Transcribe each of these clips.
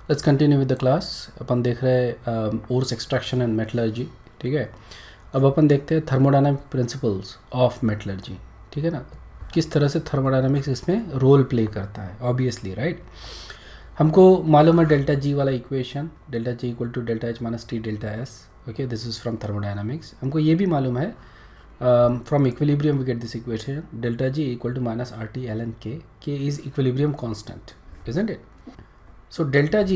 Let's continue with the class. अपन देख रहे हैं ओर्स एक्सट्रैक्शन एंड मेटलर्जी। ठीक है, अब अपन देखते हैं थर्मोडायनामिक प्रिंसिपल्स ऑफ मेटलर्जी। ठीक है ना, किस तरह से थर्मोडायनामिक्स इसमें रोल प्ले करता है। ऑब्वियसली राइट, हमको मालूम है डेल्टा जी वाला equation, delta G equal to delta H minus T delta S. Okay, this is from thermodynamics. हमको ये भी मालूम है from equilibrium we get this equation, delta G equal to minus R T L N K is equilibrium constant, isn't it? So delta G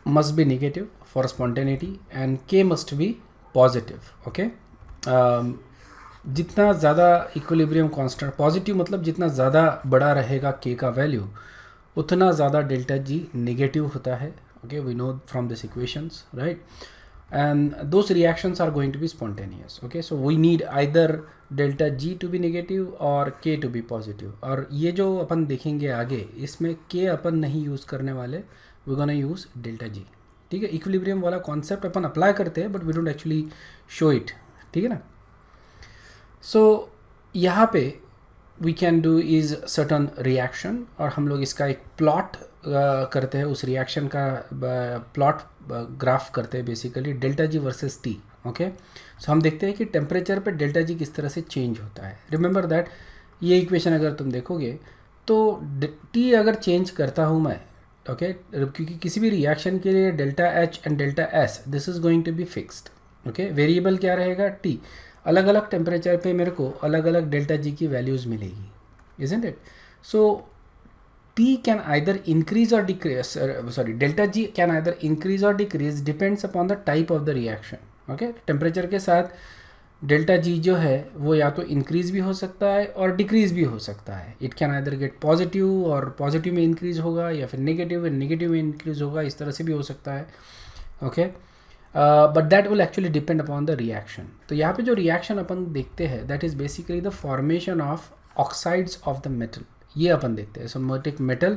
must be negative for spontaneity and K must be positive. Okay, जितना ज़्यादा equilibrium constant positive मतलब जितना ज़्यादा बड़ा रहेगा K का value, उतना ज़्यादा डेल्टा G नेगेटिव होता है. Okay, we know from this equations, right? And those reactions are going to be spontaneous. Okay, so we need either delta G to be negative और K to be positive. और ये जो अपन देखेंगे आगे, इसमें K अपन नहीं यूज़ करने वाले, we gonna use delta G. ठीक है, इक्विलिब्रियम वाला कॉन्सेप्ट अपन अप्लाई करते हैं but we don't actually show it. ठीक है ना. सो यहाँ पे we can do is certain reaction और हम लोग इसका एक प्लॉट करते हैं, उस रिएक्शन का प्लॉट ग्राफ करते हैं basically delta G versus T. Okay, so हम देखते हैं कि टेम्परेचर पे डेल्टा जी किस तरह से चेंज होता है. रिमेंबर दैट ये इक्वेशन अगर तुम देखोगे तो टी अगर चेंज करता हूँ मैं, ओके, क्योंकि किसी भी रिएक्शन के लिए delta H and delta S this is going to be fixed. Okay, variable क्या रहेगा? टी. अलग अलग टेम्परेचर पे मेरे को अलग अलग डेल्टा जी की वैल्यूज़ मिलेगी, isn't it? So T can either increase or decrease, delta G can either increase or decrease depends upon the type of the reaction. Okay, temperature के साथ डेल्टा जी जो है वो या तो इंक्रीज़ भी हो सकता है और डिक्रीज़ भी हो सकता है. It can either get positive और पॉजिटिव में इंक्रीज़ होगा या फिर नेगेटिव में इंक्रीज़ होगा, इस तरह से भी हो सकता है. Okay, but that will actually depend upon the reaction. तो यहाँ पे जो रिएक्शन अपन देखते हैं that is basically the formation of oxides of the metal. ये अपन देखते हैं. So take metal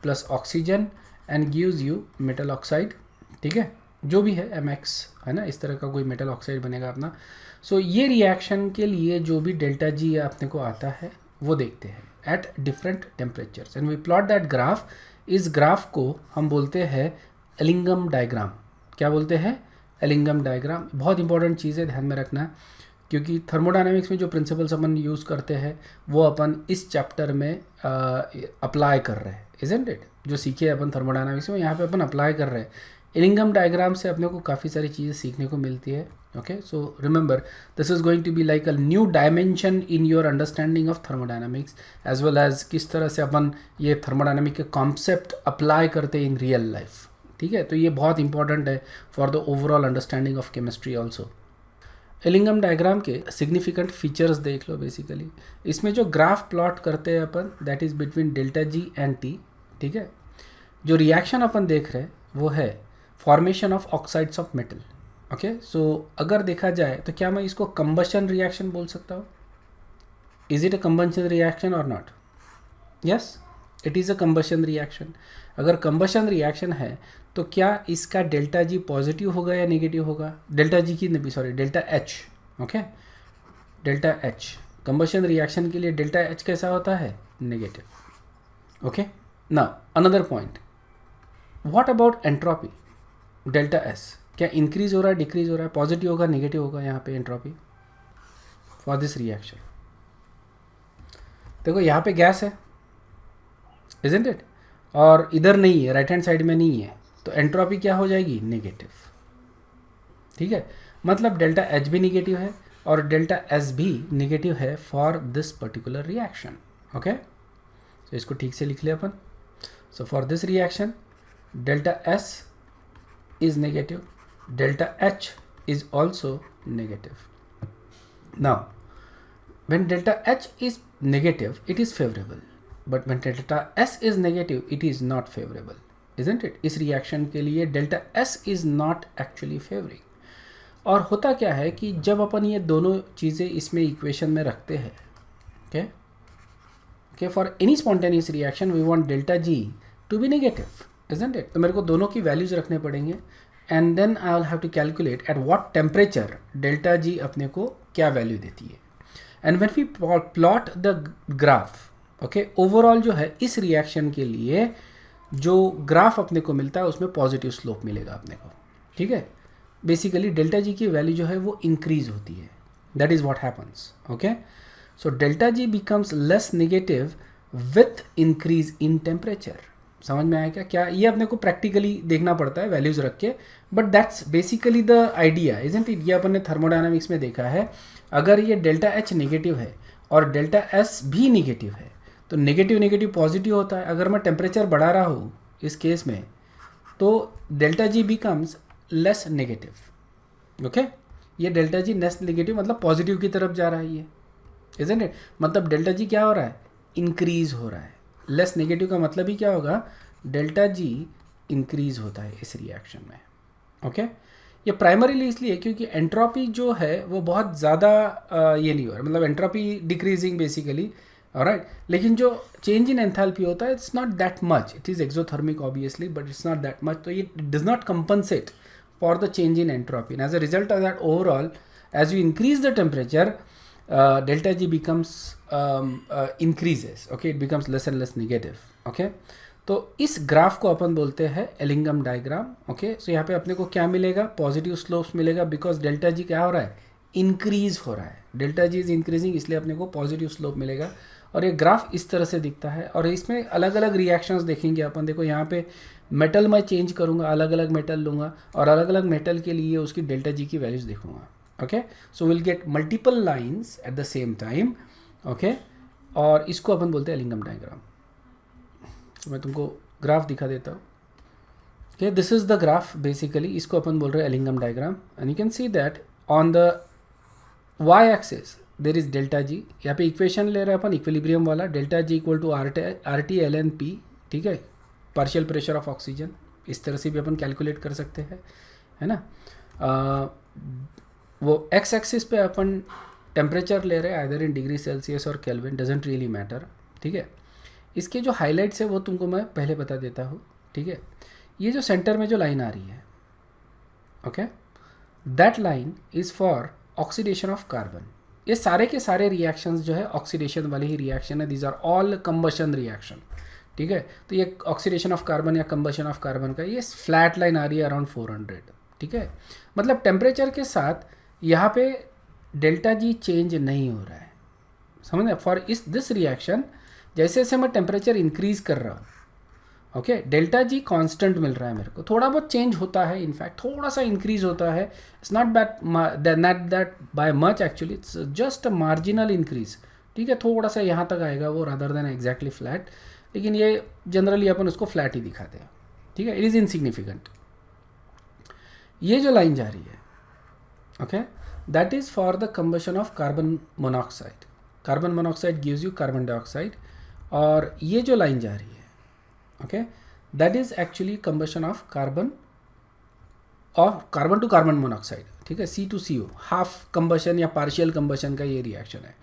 plus oxygen and gives you metal oxide. ठीक है, जो भी है MX है ना, इस तरह का कोई मेटल ऑक्साइड बनेगा अपना. सो ये रिएक्शन के लिए जो भी डेल्टा जी अपने को आता है वो देखते हैं at different temperatures and we plot that graph. इस ग्राफ को हम बोलते हैं एलिंगम डायग्राम. क्या बोलते हैं? Ellingham diagram. बहुत इंपॉर्टेंट चीज़ है, ध्यान में रखना, क्योंकि थर्मोडायनामिक्स में जो प्रिंसिपल्स अपन यूज़ करते हैं वो अपन इस चैप्टर में अप्लाई कर रहे हैं, इजंट इट? जो सीखे अपन थर्मोडायनामिक्स में यहाँ पे अपन अप्लाई कर रहे हैं. एलिंगम डायग्राम से अपने को काफ़ी सारी चीज़ें सीखने को मिलती है. Okay, so remember this is going to be like a new dimension in your understanding of thermodynamics as well as किस तरह से अपन ये थर्मोडायनामिक के कॉन्सेप्ट अप्लाई करते हैं इन रियल लाइफ. ठीक है, तो ये बहुत इंपॉर्टेंट है for the overall understanding of chemistry also. Ellingham diagram के सिग्निफिकेंट फीचर्स देख लो बेसिकली. इसमें जो ग्राफ प्लॉट करते हैं अपन that is between delta G and T. ठीक है, जो रिएक्शन अपन देख रहे हैं वो है formation of oxides of metal. Okay, so अगर देखा जाए तो क्या मैं इसको कंबशन रिएक्शन बोल सकता हूँ? Is it a combustion reaction और not? Yes, it is a combustion reaction. अगर कंबशन रिएक्शन है तो क्या इसका डेल्टा जी पॉजिटिव होगा या नेगेटिव होगा? डेल्टा जी की नहीं, sorry, delta H. Okay, delta H combustion reaction के लिए डेल्टा एच कैसा होता है? Negative. Okay, now another point, what about entropy? Delta S क्या इंक्रीज हो रहा है, डिक्रीज हो रहा है, पॉजिटिव होगा, नेगेटिव होगा यहाँ पे एंट्रोपी फॉर दिस रिएक्शन? देखो यहाँ पे गैस है, इजंट इट? और इधर नहीं है, राइट हैंड साइड में नहीं है, तो एंट्रोपी क्या हो जाएगी? नेगेटिव. ठीक है, मतलब डेल्टा एच भी नेगेटिव है और डेल्टा एस भी नेगेटिव है for this particular reaction. Okay, तो इसको ठीक से लिख लिया अपन. So for this reaction delta S is negative, delta H is also negative. Now when delta H is negative it is favorable, but when delta S is negative it is not favorable, isn't it? इस reaction के लिए delta S is not actually favoring. और होता क्या है कि जब अपन ये दोनों चीज़ें इसमें इक्वेशन में रखते हैं, okay okay, for any spontaneous reaction we want delta G to be negative, isn't it? तो मेरे को दोनों की वैल्यूज रखने पड़ेंगे and then I will have to calculate at what temperature delta G अपने को क्या वैल्यू देती है. And when we plot the graph, okay, overall जो है इस रिएक्शन के लिए जो ग्राफ अपने को मिलता है उसमें पॉजिटिव स्लोप मिलेगा अपने को, ठीक है। बेसिकली डेल्टा जी की वैल्यू जो है वो इंक्रीज होती है, that is what happens, okay. So delta G becomes less negative with increase in temperature. समझ में आया क्या? क्या ये अपने को प्रैक्टिकली देखना पड़ता है वैल्यूज रख के, but that's basically the idea, isn't it? ये अपन ने थर्मोडायनामिक्स में देखा है, अगर ये डेल्टा एच नेगेटिव है और डेल्टा एस भी नेगेटिव है तो नेगेटिव नेगेटिव पॉजिटिव होता है। अगर मैं टेम्परेचर बढ़ा रहा हूँ इस केस में तो delta G becomes less negative, okay. ये डेल्टा जी लेस नेगेटिव मतलब पॉजिटिव की तरफ जा रहा है ये, इजंट इट? मतलब डेल्टा जी क्या हो रहा है? इंक्रीज हो रहा है। लेस नेगेटिव का मतलब ही क्या होगा? डेल्टा जी इंक्रीज होता है इस रिएक्शन में, ओके। ये प्राइमरीली इसलिए क्योंकि एंट्रोपी जो है वो बहुत ज़्यादा ये नहीं हो रहा, मतलब एंट्रोपी डिक्रीजिंग बेसिकली, ऑलराइट। लेकिन जो चेंज इन एंथैल्पी होता है it's not that much, it is exothermic obviously but it's not that much, तो ये does not compensate for the change in entropy. As a result of that overall as you increase the temperature delta G becomes increases, okay, it becomes less and less negative, okay। तो इस graph को अपन बोलते हैं Ellingham diagram, okay. सो यहाँ पे अपने को क्या मिलेगा? पॉजिटिव स्लोप्स मिलेगा बिकॉज डेल्टा जी क्या हो रहा है? इंक्रीज हो रहा है। डेल्टा जी इज इंक्रीजिंग इसलिए अपने को पॉजिटिव स्लोप मिलेगा और ये ग्राफ इस तरह से दिखता है। और इसमें अलग अलग रिएक्शंस देखेंगे अपन। देखो यहाँ पे मेटल मैं चेंज करूँगा, अलग अलग मेटल लूँगा और अलग अलग मेटल के लिए उसकी डेल्टा जी की वैल्यूज देखूँगा, okay, so we'll get multiple lines at the same time, okay। और इसको अपन बोलते हैं एलिंगम डायग्राम। तो मैं तुमको ग्राफ दिखा देता हूँ, okay, this is the graph basically, इसको अपन बोल रहे हैं Ellingham diagram. and you can see that on the y axis there is delta g। यहाँ पे इक्वेशन ले रहे हैं अपन इक्विलिब्रियम वाला, delta G equal to R T L N P, ठीक है, पार्शियल प्रेशर ऑफ ऑक्सीजन। इस तरह से भी अपन कैलकुलेट कर सकते हैं, है ना। वो एक्स एक्सिस पे अपन टेम्परेचर ले रहे हैं आइदर इन डिग्री सेल्सियस और केल्विन, डजेंट रियली मैटर, ठीक है। इसके जो हाइलाइट्स है वो तुमको मैं पहले बता देता हूँ, ठीक है। ये जो सेंटर में जो लाइन आ रही है, okay, that line is for oxidation of carbon. ये सारे के सारे रिएक्शंस जो है ऑक्सीडेशन वाले ही रिएक्शन है, these are all combustion reaction, ठीक है। तो ये ऑक्सीडेशन ऑफ कार्बन या कंबशन ऑफ कार्बन का ये फ्लैट लाइन आ रही है अराउंड 400, ठीक है। मतलब टेम्परेचर के साथ यहाँ पे डेल्टा जी चेंज नहीं हो रहा है, समझ। फॉर दिस रिएक्शन जैसे जैसे मैं टेम्परेचर इंक्रीज कर रहा हूँ, ओके, डेल्टा जी कांस्टेंट मिल रहा है मेरे को। थोड़ा बहुत चेंज होता है, इनफैक्ट थोड़ा सा इंक्रीज होता है, it's not that bye much actually, it's just a marginal increase, ठीक है। थोड़ा सा यहाँ तक आएगा वो रादर देन एग्जैक्टली फ्लैट, लेकिन ये जनरली अपन उसको फ्लैट ही दिखाते हैं, ठीक है। It is insignificant. ये जो लाइन जा रही है, okay, that is for the combustion of carbon monoxide। Carbon monoxide gives you carbon dioxide. और ये जो लाइन जा रही है, okay, that is actually combustion of carbon to carbon monoxide, ठीक है, C2CO, हाफ कंबशन या पार्शियल कंबशन का ये रिएक्शन है।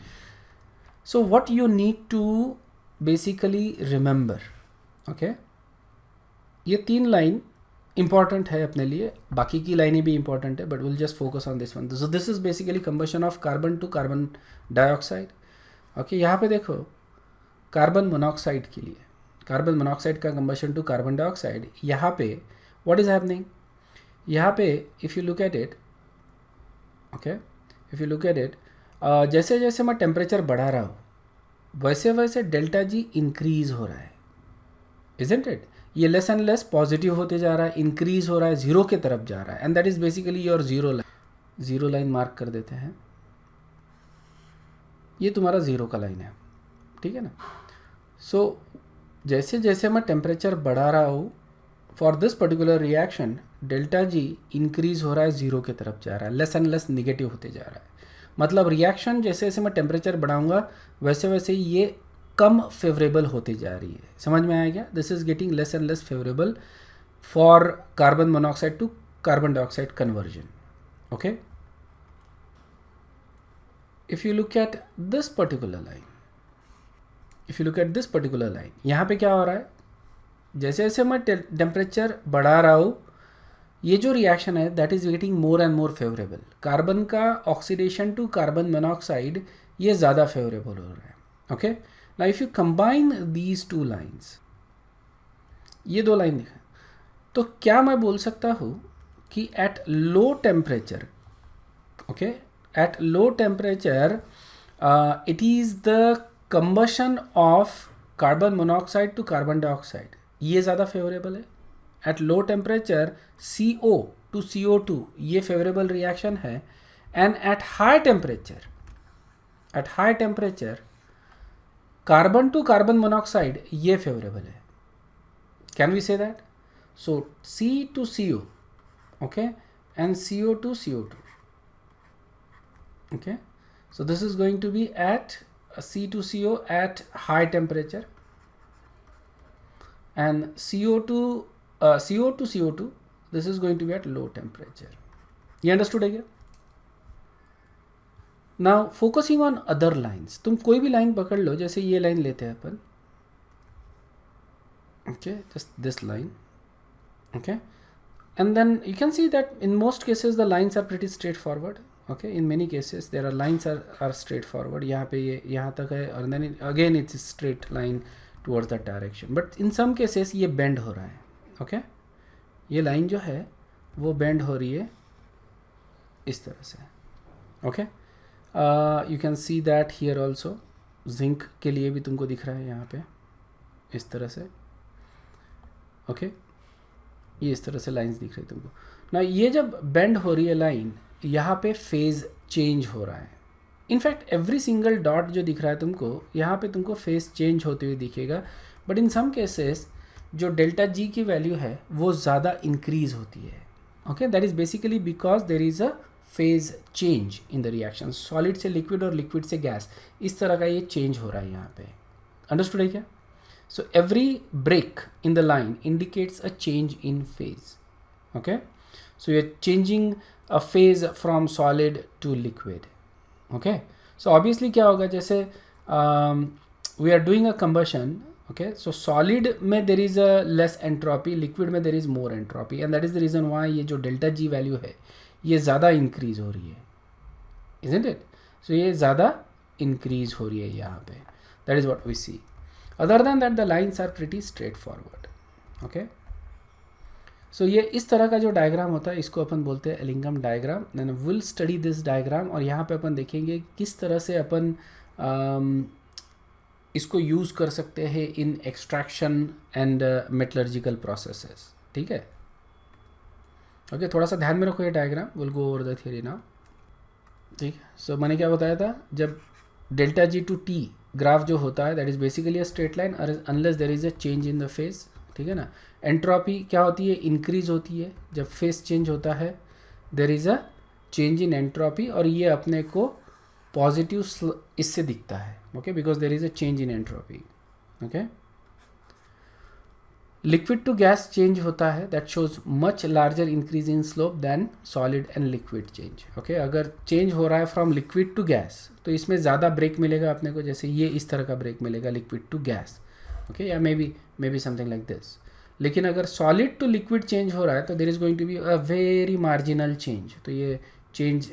So what you need to basically remember, okay, ये तीन लाइन इंपॉर्टेंट है अपने लिए, बाकी की लाइनें भी इंपॉर्टेंट है but will just focus on this one. So this is basically combustion of carbon to carbon dioxide, okay. यहाँ पे देखो कार्बन मोनोऑक्साइड के लिए, कार्बन मोनोऑक्साइड का कंबशन टू कार्बन डाइऑक्साइड, यहाँ पे व्हाट इज हैपनिंग, यहाँ पे if you look at it, okay, if you look at it, जैसे जैसे मैं टेम्परेचर बढ़ा रहा हूँ वैसे वैसे डेल्टा जी इंक्रीज हो रहा है, इजंट इट। ये लेस एंड लेस पॉजिटिव होते जा रहा है, इंक्रीज हो रहा है, जीरो की तरफ जा रहा है, and that is basically your zero line. Zero line mark कर देते हैं, ये तुम्हारा जीरो का लाइन है, ठीक है ना। सो जैसे जैसे मैं टेम्परेचर बढ़ा रहा हूँ for this particular reaction, delta G increase हो रहा है, जीरो की तरफ जा रहा है, लेस एंड लेस निगेटिव होते जा रहा है। मतलब रिएक्शन जैसे जैसे मैं टेम्परेचर बढ़ाऊंगा वैसे वैसे ये कम फेवरेबल होती जा रही है। समझ में आया क्या? This is getting less and less favourable for carbon monoxide to carbon dioxide conversion, okay. If you look at this particular line, if you look at this particular line, यहाँ पे क्या हो रहा है, जैसे जैसे मैं टेम्परेचर बढ़ा रहा हूँ ये जो रिएक्शन है that is getting more and more favourable. Carbon का ऑक्सीडेशन टू कार्बन मोनोऑक्साइड ये ज़्यादा फेवरेबल हो रहा है, okay. Now if you combine these two lines, ये दो लाइन दिखा, तो क्या मैं बोल सकता हूँ कि at low temperature, okay, at low temperature it is the combustion of carbon monoxide to carbon dioxide, ये ज़्यादा फेवरेबल है. At low temperature CO to CO2 ये फेवरेबल रिएक्शन है. And at high temperature carbon to carbon monoxide ये favourable है. Can we say that? So C to CO, okay, and CO to CO2, okay. So this is going to be at C to CO at high temperature, and CO to CO2 this is going to be at low temperature. You understood again? Now focusing on other lines, तुम कोई भी line पकड़ लो, जैसे ये line लेते हैं अपन, okay, just this line, okay, and then you can see that in most cases the lines are pretty straightforward. Okay, in many cases there are lines are straightforward. यहाँ पे ये यहाँ तक है, और then again it's a straight line towards that direction. But in some cases ये bend हो रहा है. Okay, ये line जो है वो bend हो रही है इस तरह से. Okay, you can see that here also. Zinc के लिए भी तुमको दिख रहा है यहाँ पे इस तरह से. Okay, ये इस तरह से लाइन्स दिख रही है तुमको. ना ये जब बेंड हो रही है लाइन, यहाँ पे फेज चेंज हो रहा है. इनफैक्ट एवरी सिंगल डॉट जो दिख रहा है तुमको, यहाँ पे तुमको फेज चेंज होते हुए दिखेगा. बट इन सम केसेस जो डेल्टा जी की वैल्यू है वो ज़्यादा इंक्रीज होती है. Okay, that is basically because there is a phase change in the reaction. Solid से लिक्विड और लिक्विड से गैस, इस तरह का ये चेंज हो रहा है यहाँ पे. अंडरस्टूड है क्या? So every break in the line indicates a change in phase. Okay, so you're changing a phase from solid to liquid. Okay, so obviously क्या होगा, जैसे we are doing a combustion. Okay, so solid में there is a less entropy, liquid में there is more entropy, and that is the reason why ये जो delta G value है ये ज़्यादा increase हो रही है, isn't it? So ये ज़्यादा increase हो रही है यहाँ पे. That is what we see. Other than that the lines are pretty straightforward. Okay, so ये इस तरह का जो डायग्राम होता है इसको अपन बोलते हैं Ellingham diagram. Then will study this diagram, और यहाँ पे अपन देखेंगे किस तरह से अपन इसको यूज़ कर सकते हैं in extraction and metallurgical processes. ठीक है, ओके, थोड़ा सा ध्यान में रखो ये diagram. Will go over the theory now. ठीक है, सो मैंने क्या बताया था, जब delta G to T graph जो होता है that is basically a straight line unless there is a change in the phase. ठीक है ना. एंट्रोपी क्या होती है, इंक्रीज होती है जब फेज चेंज होता है. There is a change in entropy, और ये अपने को पॉजिटिव इससे दिखता है. Okay, because there is a change in entropy. Okay, liquid to gas change होता है, that shows much larger increase in slope than solid and liquid change. Okay, अगर चेंज हो रहा है फ्रॉम लिक्विड टू गैस तो इसमें ज़्यादा break मिलेगा अपने को, जैसे ये इस तरह का ब्रेक मिलेगा लिक्विड टू गैस. ओके, या may be something like this. लेकिन अगर सॉलिड टू लिक्विड चेंज हो रहा है तो there is going to be a very marginal change. तो ये चेंज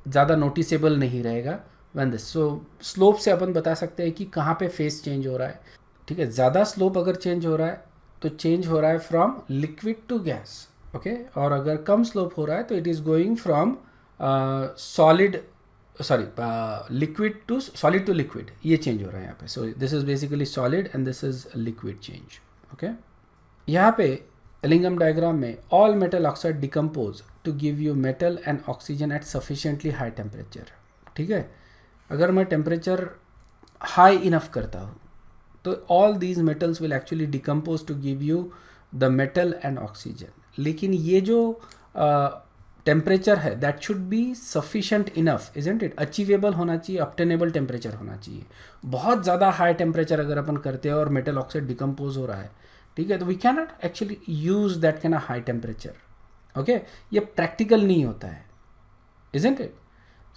ज़्यादा नोटिसेबल नहीं रहेगा व्हेन दिस. सो स्लोप से अपन बता सकते हैं कि कहाँ पे फेस चेंज हो रहा है. ठीक है, ज़्यादा स्लोप अगर चेंज हो रहा है तो चेंज हो रहा है from liquid to gas. Okay, और अगर कम स्लोप हो रहा है तो it is going from liquid to solid to liquid. ये चेंज हो रहा है यहाँ पे. So this is basically solid and this is liquid change. Okay, यहाँ पे एलिंगम डायग्राम में all metal oxide decompose to give you metal and oxygen at sufficiently high temperature. ठीक है, अगर मैं टेम्परेचर हाई इनफ करता हूँ तो all these metals will actually decompose to give you the metal and oxygen. लेकिन ये जो टेम्परेचर है that should be sufficient enough, isn't it. Achievable होना चाहिए, ऑब्टेनेबल टेम्परेचर होना चाहिए. बहुत ज़्यादा हाई टेम्परेचर अगर अपन करते हैं और मेटल ऑक्साइड डिकम्पोज हो रहा है, ठीक है, तो we can not actually use that can a high temperature. Okay, ये प्रैक्टिकल नहीं होता है, isn't it.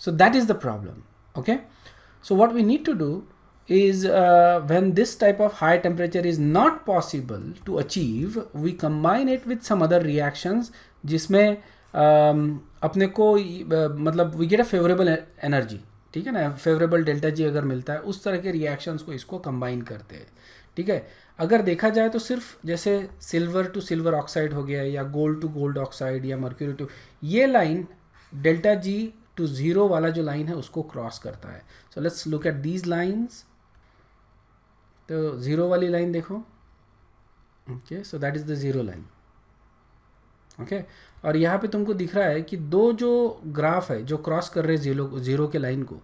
So that is the problem. Okay, so what we need to do is when this type of high temperature is not possible to achieve, we combine it with some other reactions जिसमें अपने को मतलब we get a favorable energy. ठीक है ना, favourable delta G अगर मिलता है, उस तरह के रिएक्शंस को इसको कंबाइन करते हैं, ठीक है। अगर देखा जाए तो सिर्फ जैसे सिल्वर टू सिल्वर ऑक्साइड हो गया या गोल्ड टू गोल्ड ऑक्साइड या मर्क्यूरी टू, ये line delta G to zero वाला जो लाइन है उसको क्रॉस करता है। So let's look at these lines. तो ज़ीरो वाली लाइन देखो, okay, so that is the zero line, okay. और यहाँ पे तुमको दिख रहा है कि दो जो ग्राफ है जो क्रॉस कर रहे हैं ज़ीरो के लाइन को,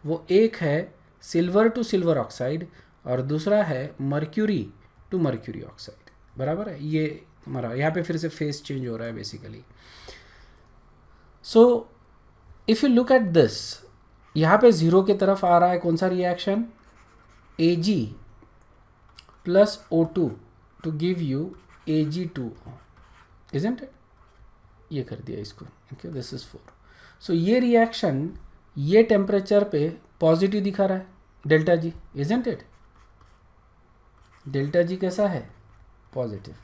वो एक है सिल्वर टू सिल्वर ऑक्साइड और दूसरा है मर्क्यूरी टू मर्क्यूरी ऑक्साइड, बराबर है। ये हमारा यहाँ पे फिर से फेस चेंज हो रहा है basically. So if you look at this, यहाँ पे ज़ीरो की तरफ आ रहा है कौन सा reaction, Ag plus O2 to give you Ag2O, isn't it? ये कर दिया इसको, ओके, दिस इज 4। सो ये रिएक्शन ये टेम्परेचर पे पॉजिटिव दिखा रहा है delta G, isn't it? Delta G कैसा है, positive,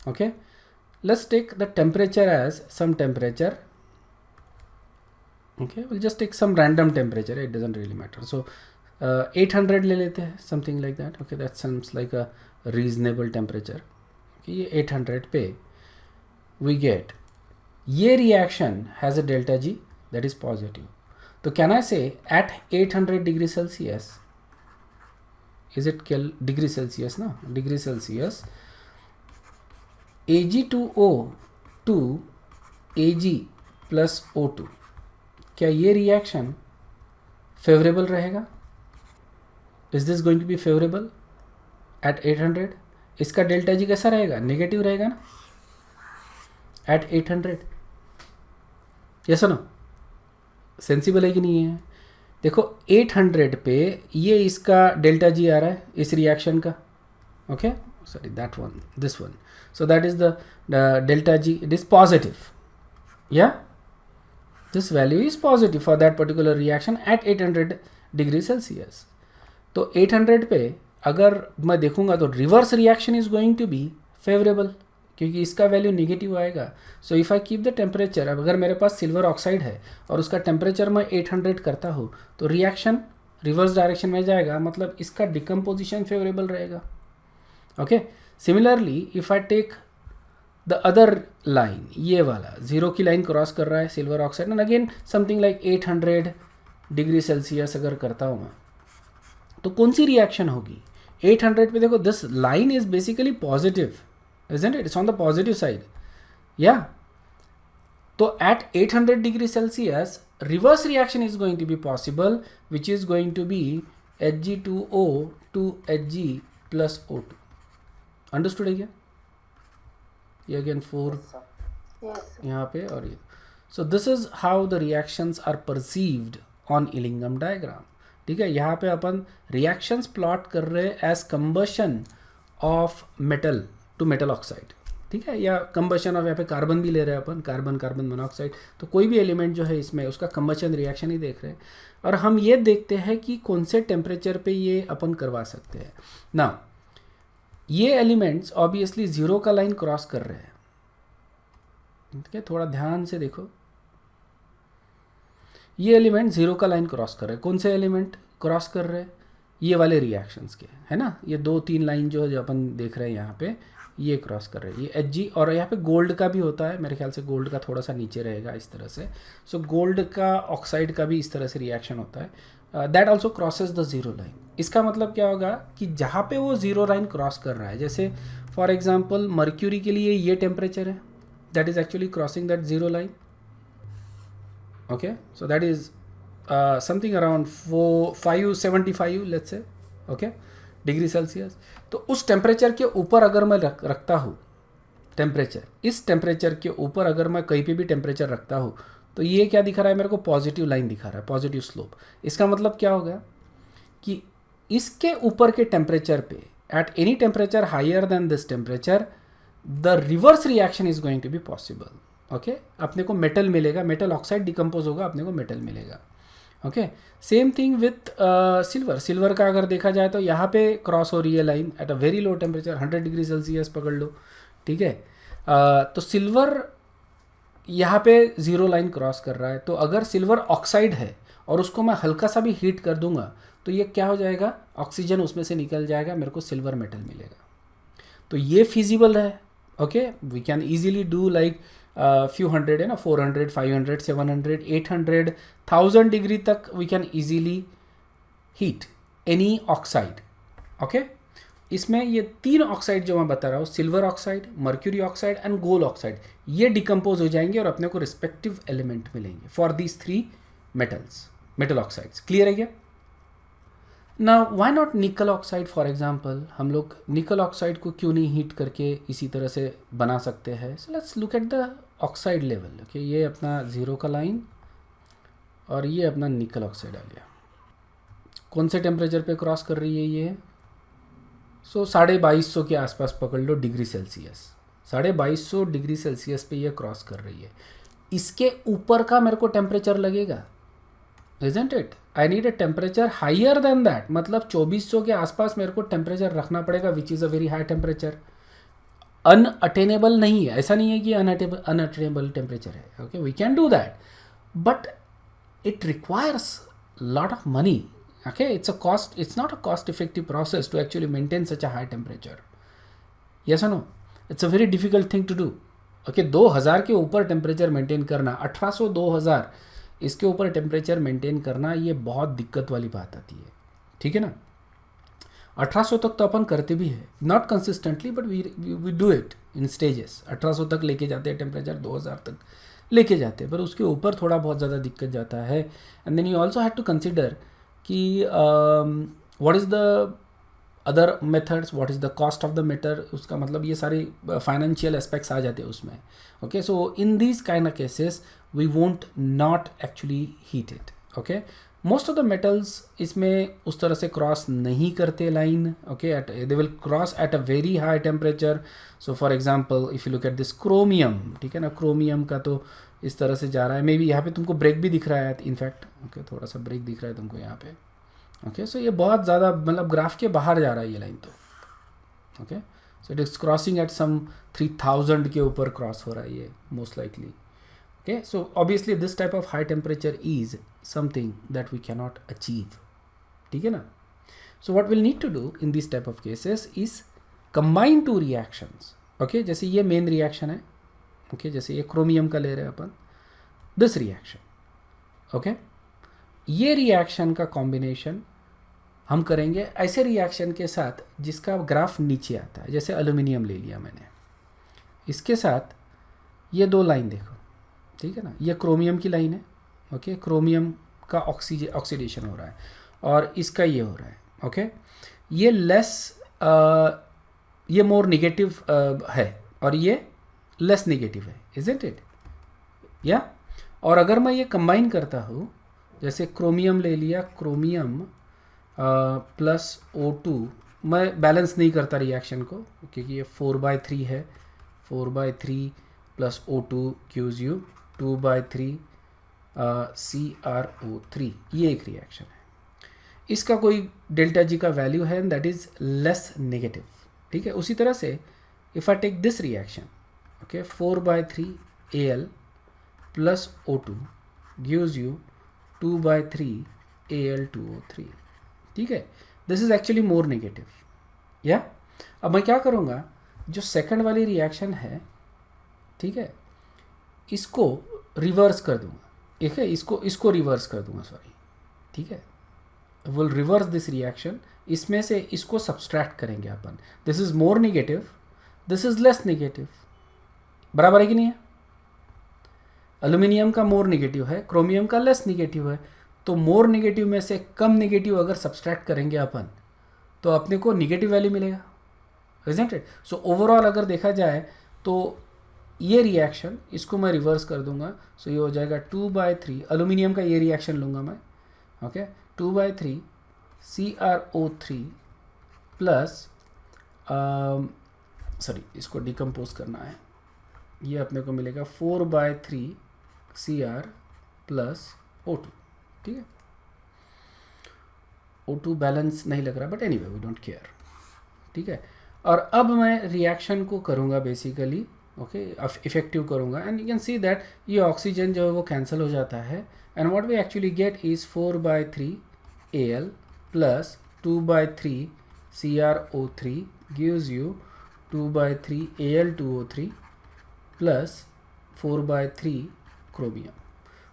okay. Let's take the temperature as some temperature, okay, we'll just take some random temperature, it doesn't really matter. So 800 ले लेते हैं, something like that, okay, that sounds like a reasonable temperature, okay, ये 800 पे we get ये reaction has a delta G that is positive. तो can I say at 800 degree Celsius, is it degree Celsius ना, degree Celsius, Ag2O to Ag plus O2, क्या ये reaction favourable रहेगा? Is this going to be favourable at 800? इसका delta G कैसा रहेगा, negative रहेगा ना एट 800, यस नो? सेंसिबल है कि नहीं है? देखो 800 पे ये इसका डेल्टा जी आ रहा है इस रिएक्शन का, okay, sorry that one, this one, so that is the delta G, it is positive, या this value is positive for that particular reaction at 800 degree Celsius. तो 800 पे अगर मैं देखूंगा तो reverse reaction is going to be favourable, क्योंकि इसका value negative आएगा। So if I keep the temperature, अगर मेरे पास सिल्वर ऑक्साइड है और उसका टेम्परेचर मैं 800 करता हूँ तो रिएक्शन रिवर्स डायरेक्शन में जाएगा, मतलब इसका डिकम्पोजिशन फेवरेबल रहेगा, okay. Similarly if I take the other line, ये वाला ज़ीरो की लाइन क्रॉस कर रहा है silver oxide, and again something like 800 degree Celsius अगर करता हूँ मैं, तो कौन सी रिएक्शन होगी 800 पे? देखो this line is basically positive, isn't it? It's on the positive side, yeah? तो at 800 degree Celsius reverse reaction is going to be possible, which is going to be Hg2O to Hg plus O2. Understood है क्या? ये again 4 यहाँ पे और ये, so this is how the reactions are perceived on Ellingham diagram, ठीक है। यहाँ पे अपन रिएक्शंस प्लॉट कर रहे हैं as combustion of metal to metal oxide, ठीक है, या कंबशन ऑफ, यहाँ पे कार्बन भी ले रहे हैं अपन, कार्बन कार्बन मोनोऑक्साइड, तो कोई भी एलिमेंट जो है इसमें उसका कंबशन रिएक्शन ही देख रहे हैं, और हम ये देखते हैं कि कौन से टेम्परेचर पे ये अपन करवा सकते हैं ना। ये एलिमेंट्स ऑब्वियसली ज़ीरो का लाइन क्रॉस कर रहे हैं, ठीक है, थोड़ा ध्यान से देखो, ये एलिमेंट ज़ीरो का लाइन क्रॉस कर रहे हैं। कौन से एलिमेंट क्रॉस कर रहे हैं? ये वाले रिएक्शंस के, है ना, ये 2-3 लाइन जो अपन देख रहे हैं यहाँ पे, ये क्रॉस कर रहे हैं, ये Hg, और यहाँ पे गोल्ड का भी होता है, मेरे ख्याल से गोल्ड का थोड़ा सा नीचे रहेगा इस तरह से, सो गोल्ड का ऑक्साइड का भी इस तरह से रिएक्शन होता है, that also crosses the zero line. इसका मतलब क्या होगा कि जहाँ पे वो ज़ीरो लाइन क्रॉस कर रहा है, जैसे फॉर एग्जांपल मर्क्यूरी के लिए ये टेम्परेचर है, that is actually crossing that zero line, okay, so that is something around 575 let's say, okay, degree Celsius. तो उस टेम्परेचर के ऊपर अगर मैं रखता हूँ टेम्परेचर, इस टेम्परेचर के ऊपर अगर मैं कहीं पे भी टेम्परेचर रखता हूँ, तो ये क्या दिखा रहा है मेरे को? पॉजिटिव लाइन दिखा रहा है, पॉजिटिव स्लोप। इसका मतलब क्या होगा कि इसके ऊपर के टेम्परेचर पे, at any temperature higher than this temperature, the reverse reaction is going to be possible, okay. अपने को मेटल मिलेगा, मेटल ऑक्साइड डिकम्पोज होगा, अपने को मेटल मिलेगा, okay. Same thing with silver. Silver का अगर देखा जाए तो यहाँ पे क्रॉस हो रही है line at a very low temperature, 100 degree Celsius पकड़ लो, ठीक है। तो सिल्वर यहाँ पे ज़ीरो लाइन क्रॉस कर रहा है, तो अगर सिल्वर ऑक्साइड है और उसको मैं हल्का सा भी हीट कर दूंगा तो ये क्या हो जाएगा, ऑक्सीजन उसमें से निकल जाएगा, मेरे को सिल्वर मेटल मिलेगा। तो ये फिजिबल है। Okay, we can easily do like few hundred है ना, 400, 500, 700, 800, 1000 डिग्री तक we can easily heat any oxide. Okay, इसमें ये 3 ऑक्साइड जो मैं बता रहा हूँ, silver oxide, mercury oxide and gold oxide, ये डिकम्पोज हो जाएंगे और अपने को रिस्पेक्टिव एलिमेंट मिलेंगे for these 3 metals, metal oxides. Clear है क्या? ना why not nickel oxide for example, हम लोग निकल ऑक्साइड को क्यों नहीं हीट करके इसी तरह से बना सकते हैं। सो let's look at the oxide level. Okay, ये अपना 0 का लाइन और ये अपना निकल ऑक्साइड आ गया। कौन से टेम्परेचर पे क्रॉस कर रही है ये? सो 2250 के आसपास पकड़ लो डिग्री सेल्सियस, 2250 डिग्री सेल्सियस पे ये क्रॉस कर रही है। इसके ऊपर का मेरे को टेम्परेचर लगेगा, isn't it? I need a temperature higher than that, मतलब 2400 के आसपास मेरे को टेम्परेचर रखना पड़ेगा, which is a very high temperature. Unattainable नहीं है, ऐसा नहीं है कि अनअटेनेबल टेम्परेचर है। Okay, we can do that, but it requires a lot of money. Okay, it's not a cost effective process to actually maintain such a high temperature. Yes or no? It's a very difficult thing to do. Okay, 2000 के ऊपर temperature maintain करना, 1800 2000 इसके ऊपर temperature maintain करना, ये बहुत दिक्कत वाली बात आती है। ठीक है ना? 1800 तक तो अपन करते भी है, not consistently, but we do it in stages. 1800 तक लेके जाते हैं टेम्परेचर, 2000 तक लेके जाते हैं, पर उसके ऊपर थोड़ा बहुत ज़्यादा दिक्कत जाता है। And then you also have to consider कि what is the other methods, what is the cost of the matter, उसका मतलब ये सारे फाइनेंशियल एस्पेक्ट्स आ जाते हैं उसमें। Okay, so in these kind of cases we won't not actually heat it. Okay, most of the metals इसमें उस तरह से क्रॉस नहीं करते line. Okay, they will cross at a very high temperature. So for example if you look at this chromium, ठीक है ना, chromium का तो इस तरह से जा रहा है। मे बी यहाँ पे तुमको ब्रेक भी दिख रहा है इनफैक्ट। ओके, थोड़ा सा ब्रेक दिख रहा है तुमको यहाँ पे। ओके, सो ये बहुत ज़्यादा मतलब ग्राफ के बाहर जा रहा है ये लाइन तो। Okay, so it is crossing at some 3000 के ऊपर क्रॉस हो रहा है ये most likely. Okay, so obviously this type of high temperature is something that we cannot achieve. ठीक है ना? So what we'll need to do in this type of cases is combine 2 reactions. Okay, जैसे ये main reaction है, okay, जैसे ये chromium का ले रहे हैं अपन, this reaction. Okay, ये reaction का combination हम करेंगे ऐसे reaction के साथ जिसका ग्राफ नीचे आता है। जैसे एल्यूमिनियम ले लिया मैंने, इसके साथ ये 2 लाइन देखो, ठीक है ना, ये क्रोमियम की लाइन है। ओके, क्रोमियम का ऑक्सीडेशन हो रहा है और इसका ये हो रहा है। ओके, ये लेस ये मोर निगेटिव है और ये लेस निगेटिव है, इजंट इट? या और अगर मैं ये कंबाइन करता हूँ, जैसे क्रोमियम ले लिया, क्रोमियम प्लस O2, मैं बैलेंस नहीं करता रिएक्शन को क्योंकि ये 4/3 है। 4/3 plus O2 gives you 2/3 CrO3, ये एक रिएक्शन है। इसका कोई डेल्टा जी का वैल्यू है and that is less negative. ठीक है, उसी तरह से if I take this reaction, okay, 4/3 Al plus O2 gives you 2/3 Al2O3। ठीक है, this is actually more negative. या अब मैं क्या करूँगा, जो सेकंड वाली रिएक्शन है, ठीक है, इसको रिवर्स कर दूंगा। ठीक है, इसको रिवर्स कर दूंगा, सॉरी। ठीक है, विल रिवर्स दिस रिएक्शन, इसमें से इसको सब्सट्रैक्ट करेंगे अपन। This is more negative, this is less negative, बराबर है कि नहीं है? एल्यूमिनियम का मोर नेगेटिव है, क्रोमियम का लेस नेगेटिव है, तो मोर नेगेटिव में से कम नेगेटिव अगर सब्सट्रैक्ट करेंगे अपन तो अपने को नेगेटिव वैल्यू मिलेगा, इजंट इट? सो ओवरऑल अगर देखा जाए तो ये रिएक्शन, इसको मैं रिवर्स कर दूंगा, सो ये हो जाएगा 2/3, एल्यूमिनियम का ये रिएक्शन लूँगा मैं। ओके, 2/3 CrO3 प्लस, सॉरी, इसको डिकम्पोज करना है, ये अपने को मिलेगा 4/3 Cr प्लस O2। ठीक है, O2 बैलेंस नहीं लग रहा, but anyway we don't care. ठीक है, और अब मैं रिएक्शन को करूँगा बेसिकली ओके इफेक्टिव करूँगा, and you can see that ये ऑक्सीजन जो है वो कैंसिल हो जाता है, and what we actually get is 4/3 Al plus 2/3 CrO3 gives you 2/3 Al2O3 plus 4/3 chromium,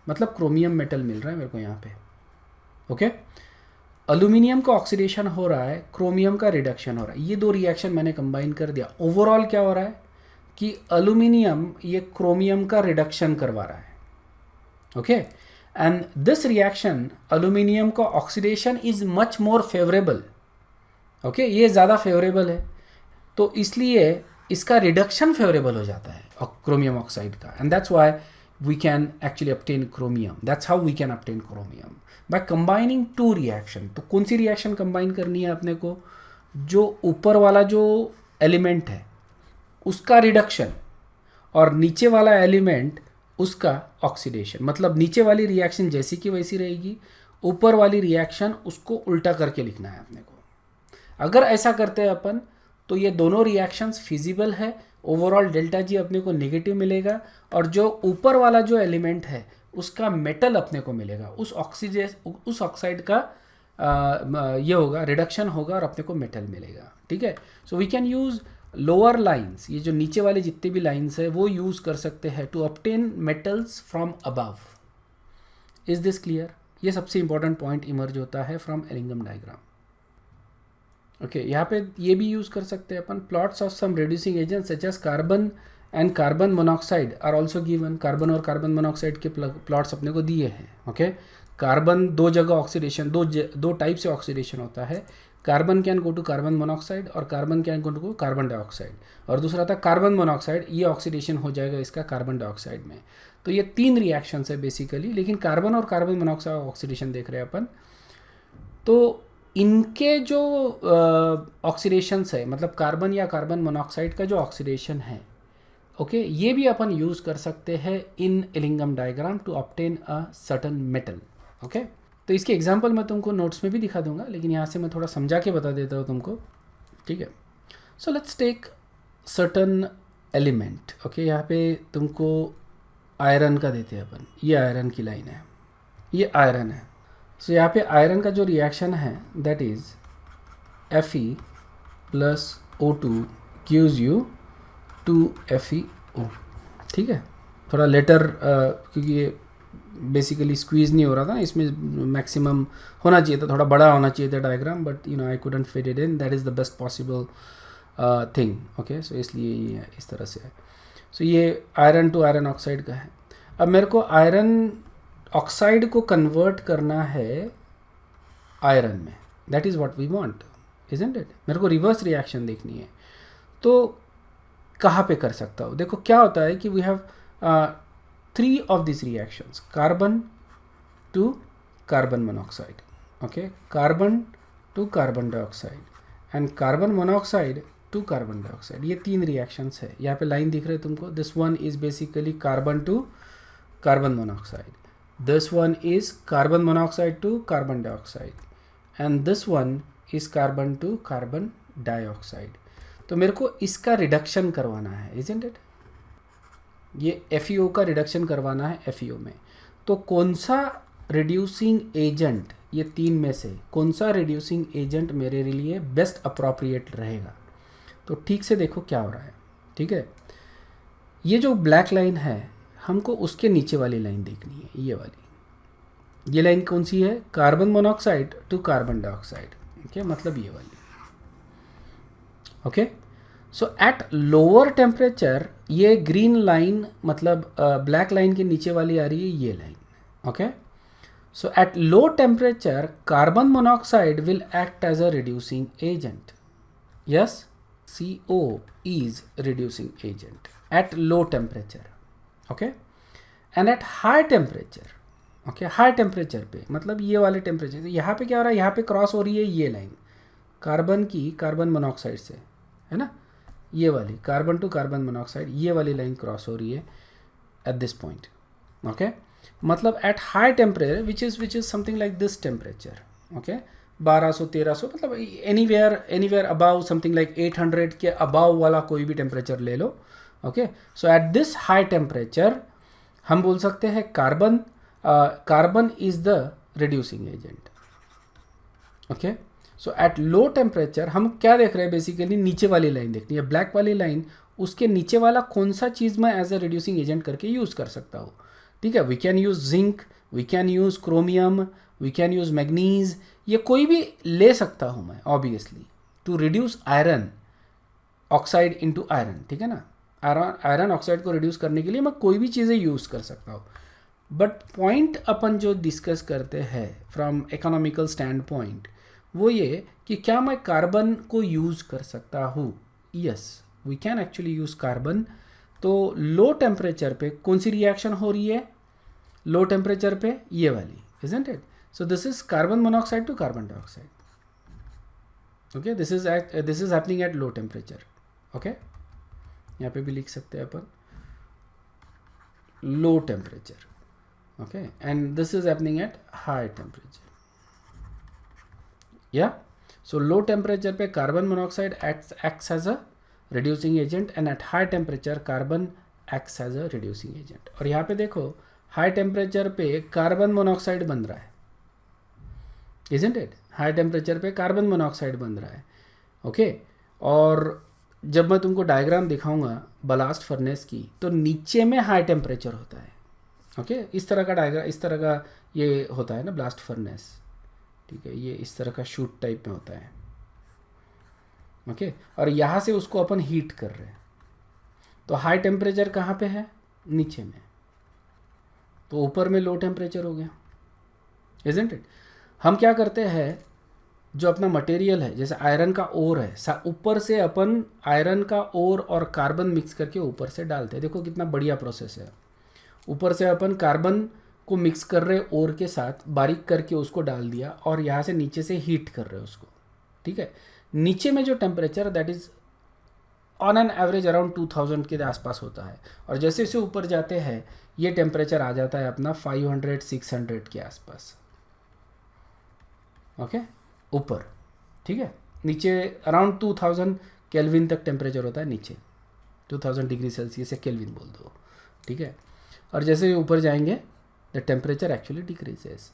मतलब क्रोमियम मेटल मिल रहा है मेरे को यहाँ पे। ओके एल्यूमिनियम का ऑक्सीडेशन हो रहा है, क्रोमियम का रिडक्शन हो रहा है, ये दो रिएक्शन मैंने कंबाइन कर दिया। ओवरऑल क्या हो रहा है कि एल्यूमिनियम ये क्रोमियम का रिडक्शन करवा रहा है। Okay and this reaction aluminium का oxidation is much more favourable. Okay ये ज़्यादा फेवरेबल है, तो इसलिए इसका रिडक्शन फेवरेबल हो जाता है क्रोमियम ऑक्साइड का, and that's why we can actually obtain chromium. That's how we can obtain chromium by combining two reaction. तो कौन सी रिएक्शन कंबाइन करनी है अपने को? जो ऊपर वाला जो एलिमेंट है उसका रिडक्शन और नीचे वाला एलिमेंट उसका ऑक्सीडेशन, मतलब नीचे वाली रिएक्शन जैसी की वैसी रहेगी, ऊपर वाली रिएक्शन उसको उल्टा करके लिखना है अपने को। अगर ऐसा करते हैं अपन तो ये दोनों रिएक्शंस फिजिबल है, ओवरऑल डेल्टा जी अपने को नेगेटिव मिलेगा, और जो ऊपर वाला जो एलिमेंट है उसका मेटल अपने को मिलेगा, उस ऑक्साइड का ये होगा रिडक्शन होगा और अपने को मेटल मिलेगा। ठीक है, so we can use lower lines, ये जो नीचे वाले जितने भी लाइंस है वो यूज़ कर सकते हैं to obtain metals from above. Is this clear? ये सबसे इंपॉर्टेंट पॉइंट इमर्ज होता है फ्रॉम एलिंगम डायग्राम। ओके यहाँ पे ये भी यूज़ कर सकते हैं अपन, plots of some reducing agent such as carbon and carbon monoxide are also given. Carbon और कार्बन मोनोक्साइड के प्लॉट्स अपने को दिए हैं। ओके कार्बन दो जगह ऑक्सीडेशन, दो टाइप से ऑक्सीडेशन होता है। Carbon can go to carbon monoxide और carbon can go to carbon dioxide, और दूसरा था कार्बन मोनोक्साइड, ये ऑक्सीडेशन हो जाएगा इसका कार्बन डाइऑक्साइड में। तो ये तीन रिएक्शंस है बेसिकली, लेकिन कार्बन और कार्बन मोनोक्साइड ऑक्सीडेशन देख रहे हैं अपन। तो इनके जो ऑक्सीडेशंस है, मतलब कार्बन या कार्बन मोनोक्साइड का जो ऑक्सीडेशन है, ओके ये भी अपन यूज़ कर सकते हैं in Ellingham diagram to obtain a certain metal. Okay तो इसके एग्जांपल मैं तुमको नोट्स में भी दिखा दूंगा, लेकिन यहाँ से मैं थोड़ा समझा के बता देता हूँ तुमको। ठीक है, so let's take certain element. Okay यहाँ पे तुमको आयरन का देते हैं अपन, ये आयरन की लाइन है, ये आयरन है। सो यहाँ पे आयरन का जो रिएक्शन है that is Fe plus O2 gives you 2FeO। ठीक है, थोड़ा लेटर क्योंकि ये बेसिकली स्क्वीज़ नहीं हो रहा था, इसमें मैक्सिमम होना चाहिए था, थोड़ा बड़ा होना चाहिए था diagram, but you know I couldn't fit it in, that is the best possible thing. Okay so इसलिए ये इस तरह से है। सो ये आयरन टू आयरन ऑक्साइड का है। अब मेरे को आयरन ऑक्साइड को कन्वर्ट करना है आयरन में, that is what we want, isn't it? मेरे को रिवर्स रिएक्शन देखनी है, तो कहाँ पे कर सकता हूँ? देखो क्या होता है कि we have 3 of this reactions, carbon to carbon monoxide, okay carbon to carbon dioxide and carbon monoxide to carbon dioxide. ये 3 रिएक्शंस है। यहाँ पे लाइन दिख रहे हैं तुमको, this one is basically carbon to carbon monoxide, this one is carbon monoxide to carbon dioxide, and this one is carbon to carbon dioxide। तो मेरे को इसका रिडक्शन करवाना है, isn't it? ये FeO का रिडक्शन करवाना है FeO में। तो कौन सा रिड्यूसिंग एजेंट, ये 3 में से कौन सा रिड्यूसिंग एजेंट मेरे लिए बेस्ट अप्रोप्रिएट रहेगा? तो ठीक से देखो क्या हो रहा है। ठीक है, ये जो ब्लैक लाइन है हमको उसके नीचे वाली लाइन देखनी है, ये वाली। ये लाइन कौन सी है? Carbon monoxide to carbon dioxide. Okay मतलब ये वाली। Okay so at lower temperature ये ग्रीन लाइन, मतलब ब्लैक लाइन के नीचे वाली आ रही है ये line. Okay so at low temperature carbon monoxide will act as a reducing agent. Yes, CO is reducing agent at low temperature, okay, and at high temperature, okay, high temperature पे मतलब ये वाले टेम्परेचर, तो यहाँ पे क्या हो रहा है, यहाँ पे क्रॉस हो रही है ये लाइन कार्बन की कार्बन मोनोक्साइड से, है ना, ये वाली कार्बन टू कार्बन मोनोक्साइड, ये वाली लाइन क्रॉस हो रही है एट दिस पॉइंट। ओके मतलब eight high temperature which is something like this temperature, okay 1200-1300 मतलब एनीवेयर अबाव समथिंग लाइक 800 के अबाव वाला कोई भी टेम्परेचर ले लो, okay, so at this high temperature हम बोल सकते हैं carbon is the reducing agent. Okay, so at low temperature हम क्या देख रहे हैं, बेसिकली नीचे वाली लाइन देखनी है, ब्लैक वाली लाइन, उसके नीचे वाला कौन सा चीज़ मैं एज अ रिड्यूसिंग एजेंट करके यूज़ कर सकता हूँ। ठीक है, we can use zinc, we can use chromium, we can use manganese, ये कोई भी ले सकता हूँ मैं obviously to reduce iron oxide into iron. ठीक है ना, आयरन ऑक्साइड को रिड्यूस करने के लिए मैं कोई भी चीज़ें यूज़ कर सकता हूँ। बट पॉइंट अपन जो डिस्कस करते हैं फ्रॉम इकोनॉमिकल स्टैंड पॉइंट वो ये कि क्या मैं कार्बन को यूज़ कर सकता हूँ। Yes, we can actually use carbon. तो लो टेम्परेचर पे कौन सी रिएक्शन हो रही है, लो टेम्परेचर पे ये वाली, isn't it? So this is carbon monoxide to carbon dioxide. Okay, this is happening at low temperature. Okay, यहाँ पे भी लिख सकते हैं अपन low temperature. Okay, and this is happening at high temperature. Yeah, so low temperature पे carbon monoxide acts as a reducing agent and at high temperature carbon acts as a reducing agent. और यहाँ पे देखो high temperature पे carbon monoxide बन रहा है, isn't it? High temperature पे कार्बन मोनोऑक्साइड बन रहा है। ओके, और जब मैं तुमको डायग्राम दिखाऊंगा ब्लास्ट फर्नेस की तो नीचे में हाई टेम्परेचर होता है। ओके, इस तरह का डायग्राम, इस तरह का ये होता है ना ब्लास्ट फर्नेस। ठीक है, ये इस तरह का शूट टाइप में होता है। ओके, और यहाँ से उसको अपन हीट कर रहे हैं, तो हाई टेम्परेचर कहाँ पे है, नीचे में, तो ऊपर में लो टेम्परेचर हो गया, isn't it? हम क्या करते हैं, जो अपना मटेरियल है जैसे आयरन का ओर है, ऊपर से अपन आयरन का ओर और कार्बन मिक्स करके ऊपर से डालते हैं। देखो कितना बढ़िया प्रोसेस है। ऊपर से अपन कार्बन को मिक्स कर रहे ओर के साथ, बारीक करके उसको डाल दिया और यहाँ से नीचे से हीट कर रहे उसको। ठीक है, नीचे में जो temperature that is on an average around 2000 के आसपास होता है, और जैसे जैसे ऊपर जाते हैं ये टेम्परेचर आ जाता है अपना 500-600 के आसपास। ओके, ऊपर। ठीक है, नीचे अराउंड 2000 केल्विन तक टेम्परेचर होता है, नीचे 2000 डिग्री सेल्सियस या केल्विन बोल दो। ठीक है, और जैसे ऊपर जाएंगे द टेम्परेचर एक्चुअली डिक्रीजेस।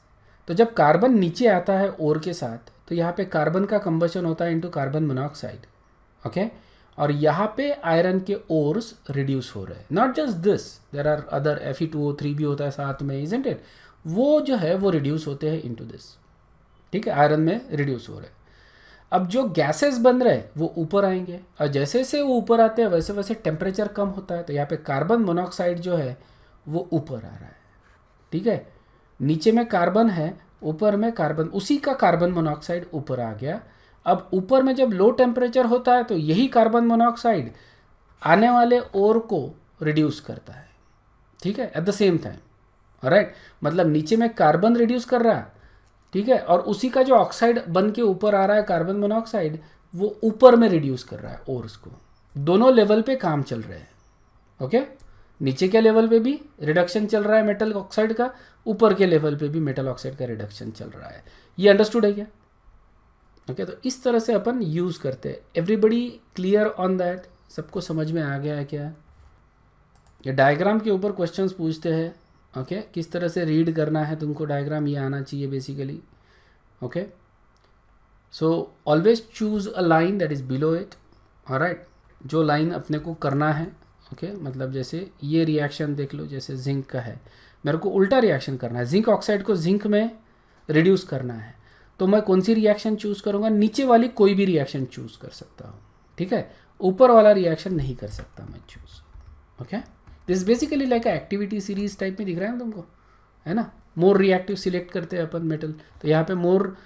तो जब कार्बन नीचे आता है ओर के साथ, तो यहाँ पे कार्बन का कंबशन होता है इनटू कार्बन मोनोऑक्साइड। ओके, और यहाँ पे आयरन के ओर्स रिड्यूस हो रहे हैं। Not just this, there are other Fe2O3 भी होता है साथ में, isn't it? वो जो है वो रिड्यूस होते हैं इनटू दिस। ठीक है, आयरन में रिड्यूस हो रहे हैं। अब जो गैसेस बन रहे हैं वो ऊपर आएंगे, और जैसे जैसे वो ऊपर आते हैं वैसे वैसे टेम्परेचर कम होता है। तो यहाँ पे कार्बन मोनोऑक्साइड जो है वो ऊपर आ रहा है। ठीक है, नीचे में कार्बन है, ऊपर में कार्बन, उसी का कार्बन मोनोऑक्साइड ऊपर आ गया। अब ऊपर में जब लो टेम्परेचर होता है तो यही कार्बन मोनोऑक्साइड आने वाले ओर को रिड्यूस करता है। ठीक है, at the same time. Right, मतलब नीचे में कार्बन रिड्यूस कर रहा है, ठीक है, और उसी का जो ऑक्साइड बन के ऊपर आ रहा है कार्बन मोनोऑक्साइड, वो ऊपर में रिड्यूस कर रहा है ओर्स को। दोनों लेवल पे काम चल रहे हैं। ओके, नीचे के लेवल पे भी रिडक्शन चल रहा है मेटल ऑक्साइड का, ऊपर के लेवल पे भी मेटल ऑक्साइड का रिडक्शन चल रहा है। ये अंडरस्टूड है क्या? ओके, तो इस तरह से अपन यूज़ करते हैं। Everybody clear on that? सबको समझ में आ गया है क्या? ये डायग्राम के ऊपर क्वेश्चंस पूछते हैं। ओके, किस तरह से रीड करना है तुमको डायग्राम, ये आना चाहिए basically. Okay, so always choose a line that is below it. Alright, जो लाइन अपने को करना है। ओके, मतलब जैसे ये रिएक्शन देख लो, जैसे जिंक का है, मेरे को उल्टा रिएक्शन करना है, जिंक ऑक्साइड को जिंक में रिड्यूस करना है, तो मैं कौन सी रिएक्शन चूज़ करूँगा? नीचे वाली कोई भी रिएक्शन चूज़ कर सकता हूँ। ठीक है, ऊपर वाला रिएक्शन नहीं कर सकता मैं choose. Okay, this basically like a activity series type में दिख रहा है तुमको, है ना। मोर रिएक्टिव सिलेक्ट करते हैं अपन मेटल, तो यहाँ पे मोर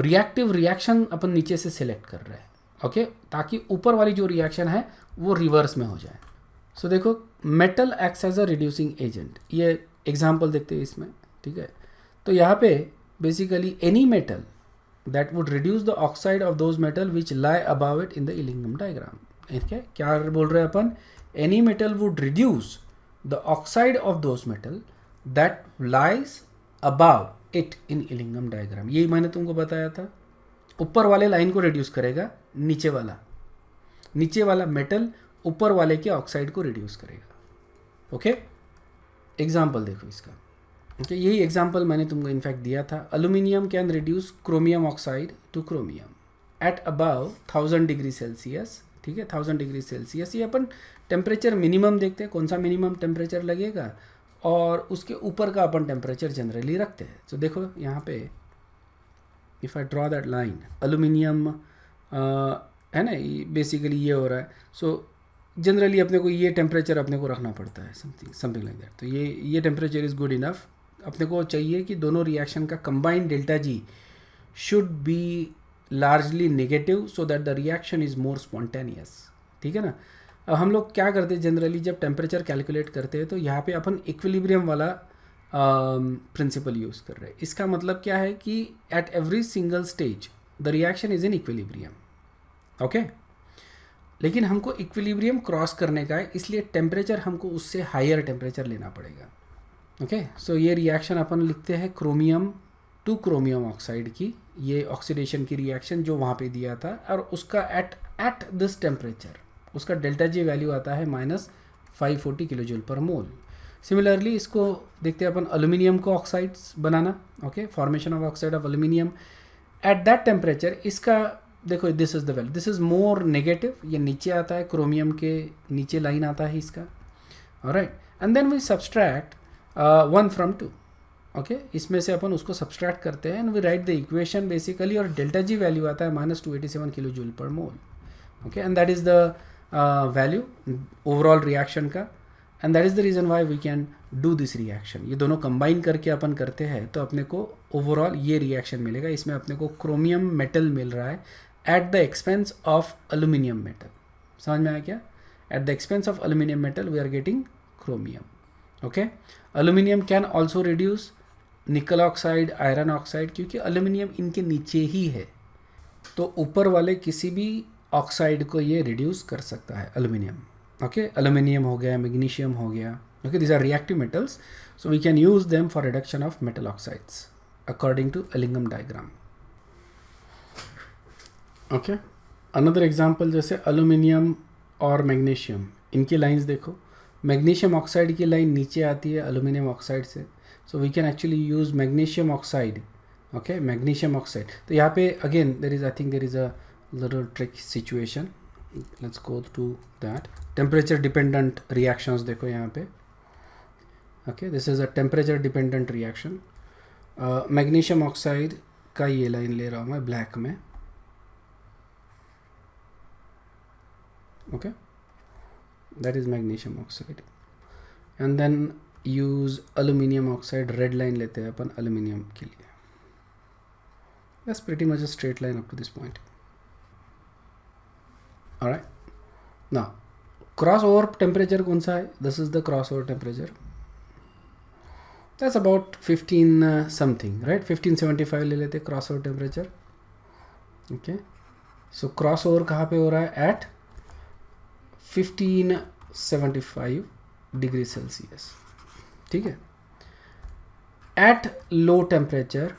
रिएक्टिव रिएक्शन अपन नीचे से सिलेक्ट कर रहे हैं। ओके, ताकि ऊपर वाली जो रिएक्शन है वो रिवर्स में हो जाए। सो देखो, metal acts as a reducing agent, ये एग्जाम्पल देखते हैं इसमें। ठीक है, तो यहाँ पे basically any metal that would reduce the oxide of those metal which lie above it in the Ellingham diagram. ठीक, क्या बोल रहे हैं अपन? Any metal would reduce the oxide of those metal that lies above it in Ellingham diagram. यही मैंने तुमको बताया था, ऊपर वाले लाइन को रिड्यूस करेगा, नीचे वाला मेटल ऊपर वाले के ऑक्साइड को रिड्यूस करेगा। ओके, एग्जाम्पल देखो इसका। ओके, यही एग्जाम्पल मैंने तुमको इनफैक्ट दिया था। Aluminium can reduce chromium oxide to chromium at above 1000 degree Celsius. ठीक है, 1000 डिग्री सेल्सियस। ये अपन टेम्परेचर मिनिमम देखते हैं, कौन सा मिनिमम टेम्परेचर लगेगा, और उसके ऊपर का अपन टेम्परेचर जनरली रखते हैं। तो देखो यहाँ पे if I draw that line, aluminium है ना, बेसिकली ये हो रहा है। सो जनरली अपने को ये टेम्परेचर अपने को रखना पड़ता है, समथिंग लाइक दैट। तो ये टेम्परेचर इज़ गुड इनफ। अपने को चाहिए कि दोनों रिएक्शन का combined delta G should be largely negative so that the reaction is more spontaneous. ठीक है ना। अब हम लोग क्या करते हैं जनरली, जब टेम्परेचर कैलकुलेट करते हैं तो यहाँ पे अपन इक्विलिब्रियम वाला प्रिंसिपल यूज़ कर रहे हैं। इसका मतलब क्या है कि at every single stage the reaction is in equilibrium. Okay, लेकिन हमको इक्विलिब्रियम क्रॉस करने का है, इसलिए टेम्परेचर हमको उससे हायर टेम्परेचर लेना पड़ेगा। ओके, सो ये रिएक्शन अपन लिखते हैं क्रोमियम टू क्रोमियम ऑक्साइड की, ये ऑक्सीडेशन की रिएक्शन जो वहाँ पे दिया था, और उसका एट दिस टेम्परेचर उसका डेल्टा जी वैल्यू आता है -540 किलो जूल पर मोल। सिमिलरली इसको देखते हैं अपन एल्यूमिनियम को oxides banana. Okay, formation of oxide of aluminium at that temperature. इसका देखो, this is the value, this is more negative, ये नीचे आता है, क्रोमियम के नीचे लाइन आता है इसका। Alright, and then we subtract 1 from 2। Okay, इसमें से अपन उसको सब्सट्रैक्ट करते हैं and we write the equation basically, और डेल्टा जी वैल्यू आता है -287 kilo joule per mole. Okay, and that is the value overall reaction का, and that is the reason why we can do this reaction. ये दोनों combine करके अपन करते हैं तो अपने को ओवरऑल ये रिएक्शन मिलेगा। इसमें अपने को क्रोमियम मेटल मिल रहा है at the expense of aluminium metal. समझ में आया क्या? At the expense of aluminium metal we are getting chromium. Okay, aluminium can also reduce nickel oxide, iron oxide, क्योंकि एल्यूमिनियम इनके नीचे ही है, तो ऊपर वाले किसी भी ऑक्साइड को ये रिड्यूस कर सकता है एल्यूमिनियम। ओके, एल्यूमिनियम हो गया, मैग्नीशियम हो गया। Okay, these are reactive metals, so we can use them for reduction of metal oxides according to Ellingham diagram. Okay, another example जैसे एल्यूमिनियम और मैग्नीशियम, इनकी लाइंस देखो। मैग्नीशियम ऑक्साइड की line नीचे आती है एल्यूमिनियम ऑक्साइड से, so we can actually use magnesium oxide. Okay, magnesium oxide, तो यहाँ पे again there is, I think there is a little trick situation, let's go through that. Temperature dependent reactions देखो यहाँ पे। Okay, this is a temperature dependent reaction. Magnesium oxide का ये line ले रहा हूँ मैं ब्लैक में। Okay, that is magnesium oxide, and then use aluminium oxide, red line लेते हैं अपन aluminium के लिए। That's pretty much a straight line up to this point. Alright, now crossover temperature कौन सा है? This is the crossover temperature. That's about 15 something, right? 1575 ले लेते crossover temperature. Okay, so crossover कहाँ पे हो रहा है? At 1575 degree Celsius. ठीक है, एट लो टेम्परेचर।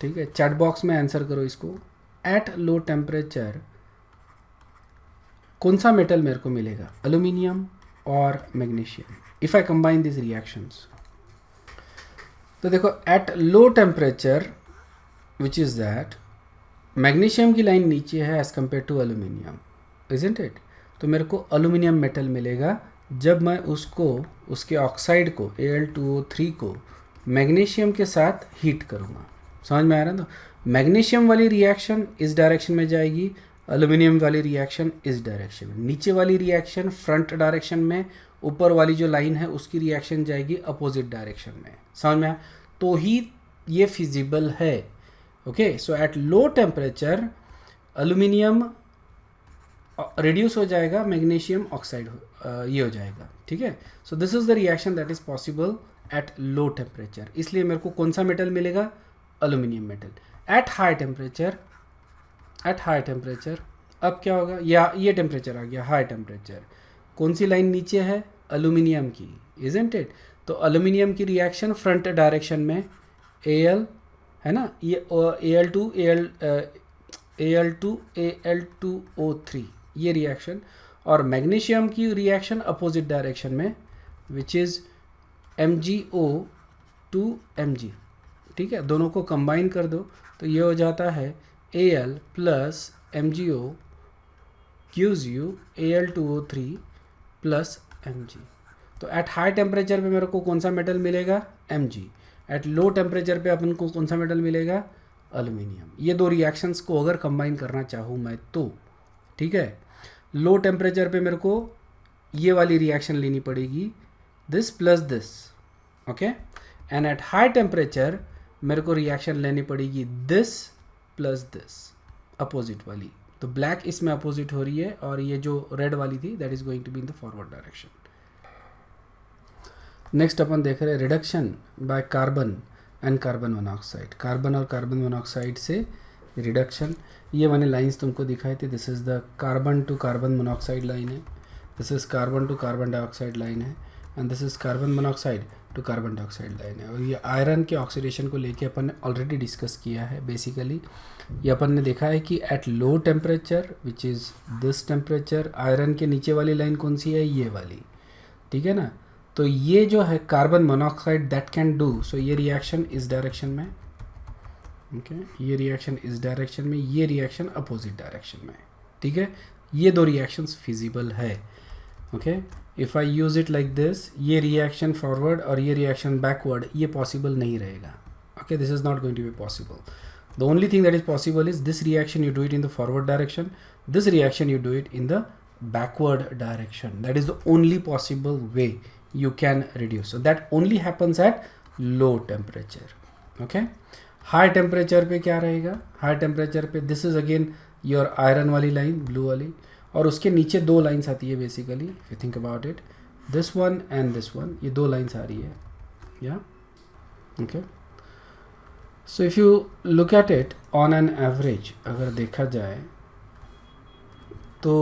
ठीक है, चैट बॉक्स में आंसर करो इसको। एट लो टेम्परेचर कौन सा मेटल मेरे को मिलेगा? एल्यूमिनियम और magnesium. If I combine this reactions, तो देखो at low temperature which is that magnesium की लाइन नीचे है as compare to aluminium, isn't it? तो मेरे को एल्यूमिनियम मेटल मिलेगा जब मैं उसको, उसके ऑक्साइड को, Al2O3 को मैग्नीशियम के साथ हीट करूँगा। समझ में आ रहा है? तो मैग्नीशियम वाली रिएक्शन इस डायरेक्शन में जाएगी, एल्यूमिनियम वाली रिएक्शन इस डायरेक्शन में। नीचे वाली रिएक्शन फ्रंट डायरेक्शन में, ऊपर वाली जो लाइन है उसकी रिएक्शन जाएगी अपोजिट डायरेक्शन में। समझ में आया? तो ही ये फिजिबल है। Okay, so at low temperature aluminium reduce हो जाएगा, मैग्नीशियम ऑक्साइड ये हो जाएगा। ठीक है, so this is the reaction that is possible at low temperature. इसलिए मेरे को कौन सा मेटल मिलेगा? Aluminium metal. Eight high temperature, eight high temperature अब क्या होगा? या ये टेम्परेचर आ गया हाई टेम्परेचर, कौन सी लाइन नीचे है? एल्यूमिनियम की, इजंट इट? तो एल्यूमिनियम की रिएक्शन फ्रंट डायरेक्शन में Al है ना, ये Al2 Al2 Al2O3 ये रिएक्शन, और मैग्नीशियम की रिएक्शन अपोजिट डायरेक्शन में, which is MgO to Mg, ठीक है, दोनों को कंबाइन कर दो तो ये हो जाता है Al plus MgO gives you Al2O3 plus Mg। तो एट हाई टेम्परेचर पे मेरे को कौन सा मेटल मिलेगा? Mg। एट लो टेम्परेचर पे अपन को कौन सा मेटल मिलेगा? एल्यूमिनियम। ये दो रिएक्शंस को अगर कंबाइन करना चाहूँ मैं तो, ठीक है, लो टेम्परेचर पे मेरे को ये वाली रिएक्शन लेनी पड़ेगी, this plus this, okay, and at high temperature मेरे को रिएक्शन लेनी पड़ेगी दिस प्लस दिस, अपोजिट वाली। तो ब्लैक इसमें अपोजिट हो रही है और ये जो रेड वाली थी that is going to be in the forward direction. Next अपन देख रहे हैं reduction by carbon and carbon monoxide. Carbon और कार्बन मोनोऑक्साइड से रिडक्शन, ये मैंने लाइंस तुमको दिखाई थी, this is the carbon to carbon monoxide line है, this is carbon to carbon dioxide line है, and this is carbon monoxide to carbon dioxide line है। और ये आयरन के ऑक्सीडेशन को लेके अपन ने ऑलरेडी डिस्कस किया है। बेसिकली ये अपन ने देखा है कि at low temperature which is this temperature, iron के नीचे वाली लाइन कौन सी है? ये वाली, ठीक है ना। तो ये जो है carbon monoxide that can do, so ये रिएक्शन इस डायरेक्शन में, ओके, ये रिएक्शन इस डायरेक्शन में, ये रिएक्शन अपोजिट डायरेक्शन में, ठीक है। ये दो रिएक्शंस फिजिबल है, okay. If I use it like this, ये रिएक्शन फॉरवर्ड और ये रिएक्शन बैकवर्ड, ये पॉसिबल नहीं रहेगा, okay, this is not going to be possible. The only thing that is possible is this reaction you do it in the forward direction, this reaction you do it in the backward direction. That is the only possible way you can reduce. So that only happens at low temperature. Okay. High temperature पे क्या रहेगा? High temperature पे this is again your iron वाली line, blue वाली, और उसके नीचे दो lines आती है basically. If you think about it, this one and this one, ये दो lines आ रही है, yeah. Okay. So if you look at it on an average, अगर देखा जाए तो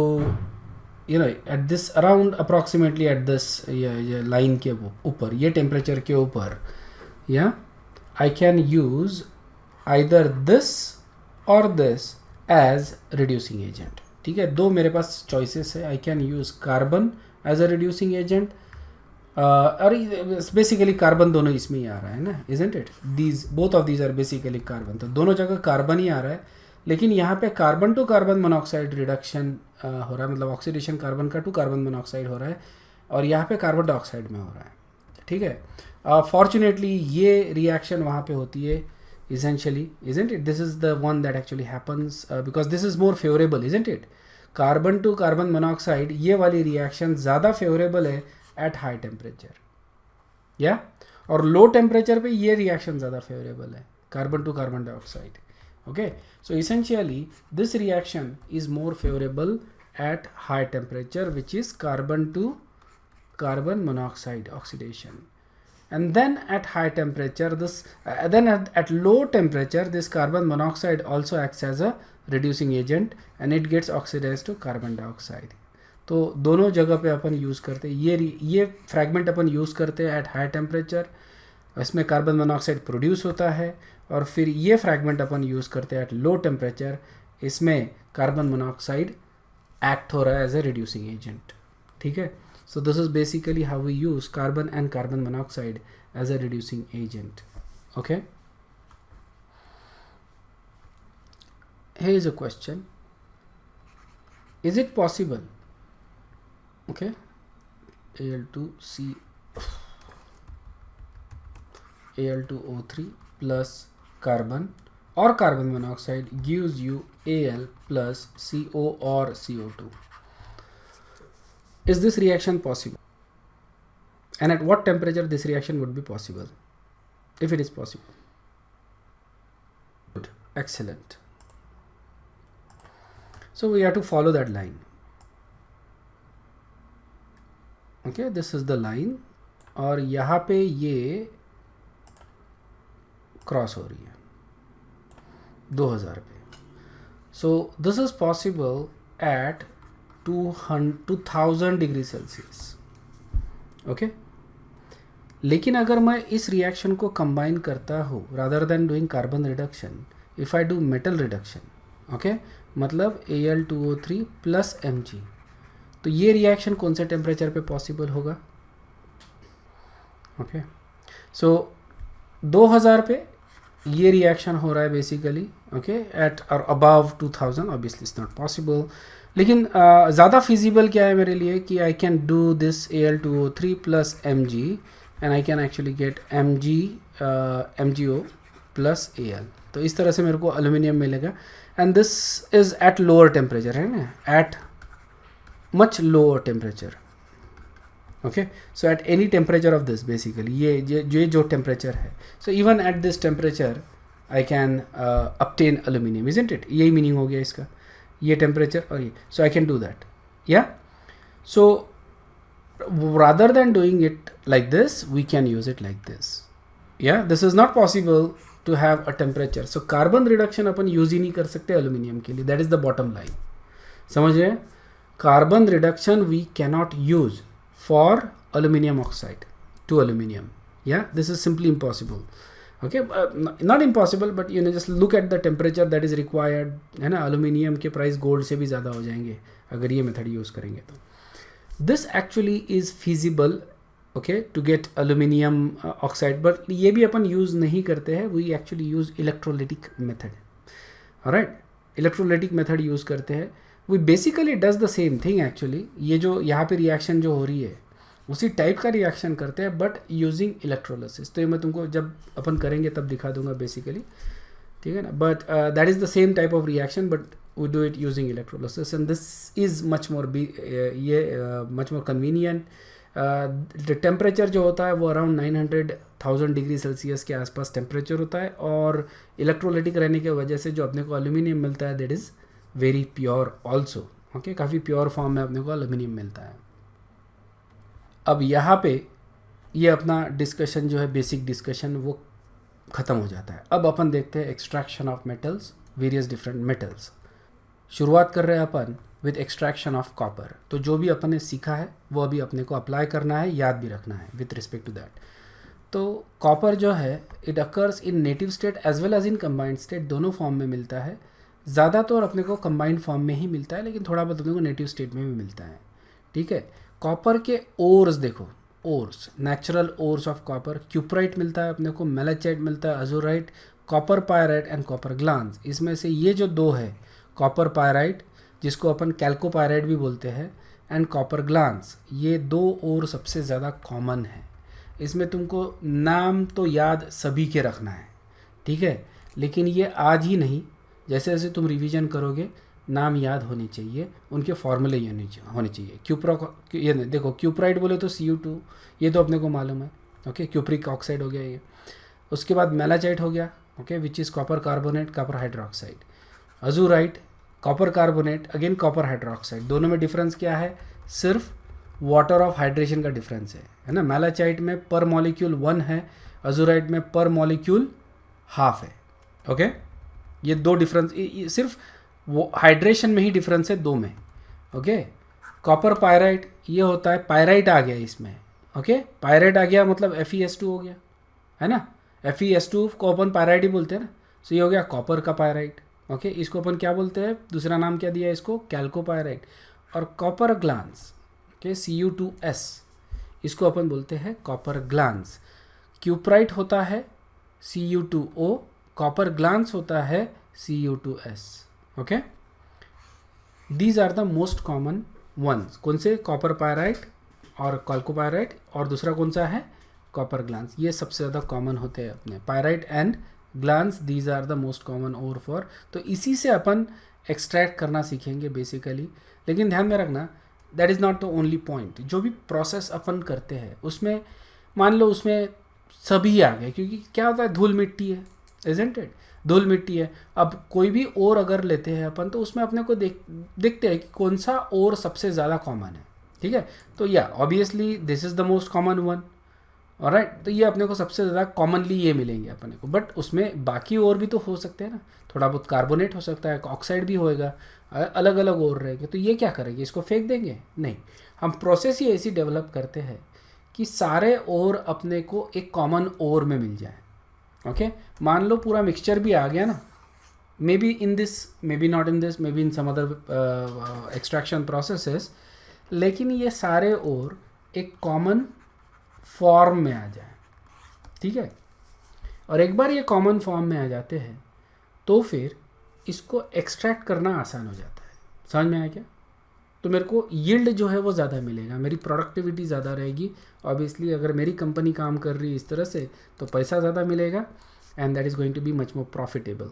you know at this around approximately at this ये line के ऊपर, ये टेम्परेचर के ऊपर, या I can use either this or this as reducing agent, ठीक है। दो मेरे पास चॉइसेस है, I can use carbon as a reducing agent, और बेसिकली कार्बन दोनों इसमें ही आ रहा है ना, isn't it? These both of these are basically carbon, तो दोनों जगह कार्बन ही आ रहा है, लेकिन यहाँ पे carbon to carbon monoxide reduction हो रहा है, मतलब ऑक्सीडेशन कार्बन का टू कार्बन मोनोऑक्साइड हो रहा है, और यहाँ पे कार्बन डाइऑक्साइड में हो रहा है, ठीक है। फॉर्चुनेटली ये रिएक्शन वहाँ पे होती है essentially, isn't it? This is the one that actually happens because this is more favorable, isn't it? Carbon to carbon monoxide, ये वाली रिएक्शन ज़्यादा फेवरेबल है एट हाई टेम्परेचर, या, और लो टेम्परेचर पे ये रिएक्शन ज़्यादा फेवरेबल है, carbon to carbon dioxide, okay. So essentially this reaction is more favorable at high temperature, which is carbon to carbon monoxide oxidation, and then at high temperature this then at low temperature this carbon monoxide also acts as a reducing agent and it gets oxidized to carbon dioxide. तो दोनों जगह पे अपन use करते हैं, ये fragment अपन use करते हैं eight high temperature, इसमें कार्बन मोनोऑक्साइड प्रोड्यूस होता है, और फिर ये फ्रैगमेंट अपन यूज़ करते हैं एट लो टेम्परेचर, इसमें कार्बन मोनोऑक्साइड एक्ट हो रहा है एज ए रिड्यूसिंग एजेंट, ठीक है। So this is basically how we use carbon and carbon monoxide as a reducing agent, okay. Here is a question, is it possible, okay, Al2O3 plus carbon or carbon monoxide gives you Al plus CO or CO2. Is this reaction possible? And at what temperature this reaction would be possible? If it is possible. Good. Excellent. So we have to follow that line. Okay, this is the line, और यहाँ पे ये cross हो रही है 2000 पे. So this is possible at 2000 degree Celsius. Okay, लेकिन अगर मैं इस रिएक्शन को कंबाइन करता हूँ rather than doing carbon reduction, if I do metal reduction, okay, मतलब Al2O3 प्लस Mg, तो ये रिएक्शन कौन से टेम्परेचर पे पॉसिबल होगा? ओके, सो 2000 पे ये रिएक्शन हो रहा है बेसिकली, ओके, एट और above 2000 obviously it's not possible. लेकिन ज़्यादा फिजिबल क्या है मेरे लिए कि I can do this Al2O3 plus Mg and I can actually get MgO plus Al। तो इस तरह से मेरे को एल्यूमिनियम मिलेगा and this is eight lower temperature, है ना, eight much lower temperature. Okay, so eight any temperature of this basically ये जो टेम्परेचर है, so even at this temperature I can obtain aluminium, isn't it? यही meaning हो गया इसका, ये टेम्परेचर और ये, सो आई कैन डू दैट, या सो rather than doing it like this we can use it like this, yeah, this is not possible to have a temperature, so carbon reduction upon use ही नहीं कर सकते aluminium के लिए, that is the bottom line, समझ रहे हैं? carbon reduction we cannot use for aluminum oxide to aluminum, yeah, this is simply impossible, okay, not impossible but you know just look at the temperature that is required, है ना, aluminum के price gold से भी ज़्यादा हो जाएंगे अगर ये मेथड यूज़ करेंगे तो। This actually is feasible, okay, to get aluminum oxide, but ये भी अपन यूज़ नहीं करते हैं, we actually use electrolytic method, alright, electrolytic method use करते हैं, we basically does the same thing actually, ये जो यहाँ पे रिएक्शन जो हो रही है उसी टाइप का रिएक्शन करते हैं बट यूजिंग इलेक्ट्रोलिसिस, तो ये मैं तुमको जब अपन करेंगे तब दिखा दूंगा बेसिकली, ठीक है ना, but that is the same type of reaction but we do it using electrolysis and this is much more much more convenient. The temperature जो होता है वो अराउंड 900,000 डिग्री सेल्सियस के आसपास टेम्परेचर होता है और इलेक्ट्रोलाइटिक रहने की वजह से जो अपने को एल्यूमिनियम मिलता है that is very pure also, okay, काफ़ी प्योर फॉर्म में अपने को एल्यूमिनियम मिलता है। अब यहाँ पे ये अपना डिस्कशन जो है बेसिक डिस्कशन वो ख़त्म हो जाता है। अब अपन देखते हैं extraction of metals, various different metals. शुरुआत कर रहे हैं अपन विद एक्सट्रैक्शन ऑफ कॉपर। तो जो भी अपन ने सीखा है वो अभी अपने को अप्लाई करना है, याद भी रखना है विथ रिस्पेक्ट टू दैट। तो कॉपर जो है it occurs in native state as well as in combined state, दोनों फॉर्म में मिलता है। ज़्यादातर अपने को कंबाइंड फॉर्म में ही मिलता है लेकिन थोड़ा बहुत अपने को नेटिव स्टेट में भी मिलता है, ठीक है। कॉपर के ओर्स देखो, ores, natural ores of copper, cuprite मिलता है अपने को, मेलाचाइट मिलता है, azurite, copper pyrite and copper glance. इसमें से ये जो दो है, कॉपर पायराइट जिसको अपन कैल्कोपायराइट भी बोलते हैं एंड कॉपर ग्लांस, ये दो और सबसे ज़्यादा कॉमन है। इसमें तुमको नाम तो याद सभी के रखना है, ठीक है, लेकिन ये आज ही नहीं, जैसे जैसे तुम रिवीजन करोगे नाम याद होने चाहिए, उनके फॉर्मूले होने चाहिए। ये देखो क्यूपराइट बोले तो Cu2, ये तो अपने को मालूम है, ओके, क्यूप्रिक ऑक्साइड हो गया ये। उसके बाद मेलाचाइट हो गया, okay, which is copper carbonate, copper hydroxide. Azurite, copper carbonate, again copper hydroxide. दोनों में डिफरेंस क्या है? सिर्फ वाटर ऑफ हाइड्रेशन का डिफरेंस है ना। मेलाचाइट में पर मॉलिक्यूल 1 है, अजूराइट में पर मॉलिक्यूल हाफ है, ओके। ये दो डिफरेंस, सिर्फ वो हाइड्रेशन में ही डिफरेंस है दो में, ओके। कॉपर पायराइट ये होता है, पायराइट आ गया इसमें, ओके, पायराइट आ गया मतलब FeS2 हो गया, है ना। FeS2 को अपन पायराइट ही बोलते हैं ना, सो ये हो गया कॉपर का पायराइट, ओके। इसको अपन क्या बोलते हैं, दूसरा नाम क्या दिया इसको, कैल्कोपायराइट। और कॉपर ग्लांस, ओके, Cu2S, इसको अपन बोलते हैं कॉपर ग्लांस। क्यूपराइट होता है Cu2O, कॉपर ग्लांस होता है Cu2S, okay. These are the most common ones. कौन से? कॉपर पायराइट और कैल्कोपायराइट, और दूसरा कौन सा है, कॉपर ग्लांस। ये सबसे ज़्यादा कॉमन होते हैं अपने, pyrite and glance, these are the most common ore for. तो इसी से अपन एक्सट्रैक्ट करना सीखेंगे बेसिकली। लेकिन ध्यान में रखना that is not the only point. जो भी प्रोसेस अपन करते हैं उसमें मान लो उसमें सभी आ गए, क्योंकि क्या होता है, धूल मिट्टी है, इजंट इट, धूल मिट्टी है। अब कोई भी ओर अगर लेते हैं अपन तो उसमें अपने को देखते हैं कि कौन सा ओर सबसे ज़्यादा कॉमन है, ठीक है। तो या obviously this is the most common one, alright. तो ये अपने को सबसे ज़्यादा कॉमनली ये मिलेंगे अपने को, बट उसमें बाकी और भी तो हो सकते हैं ना, थोड़ा बहुत कार्बोनेट हो सकता है, ऑक्साइड भी होएगा, अलग अलग और रहेंगे। तो ये क्या करेंगे, इसको फेंक देंगे? नहीं, हम प्रोसेस ही ऐसी डेवलप करते हैं कि सारे और अपने को एक कॉमन और में मिल जाए, ओके। मान लो पूरा मिक्सचर भी आ गया ना, maybe in this, maybe not in this, maybe in some other extraction processes, लेकिन ये सारे और एक कॉमन फॉर्म में आ जाए, ठीक है। और एक बार ये कॉमन फॉर्म में आ जाते हैं तो फिर इसको एक्सट्रैक्ट करना आसान हो जाता है। समझ में आया क्या? तो मेरे को यील्ड जो है वो ज़्यादा मिलेगा, मेरी प्रोडक्टिविटी ज़्यादा रहेगी। ऑब्वियसली अगर मेरी कंपनी काम कर रही है इस तरह से तो पैसा ज़्यादा मिलेगा and that is going to be much more profitable.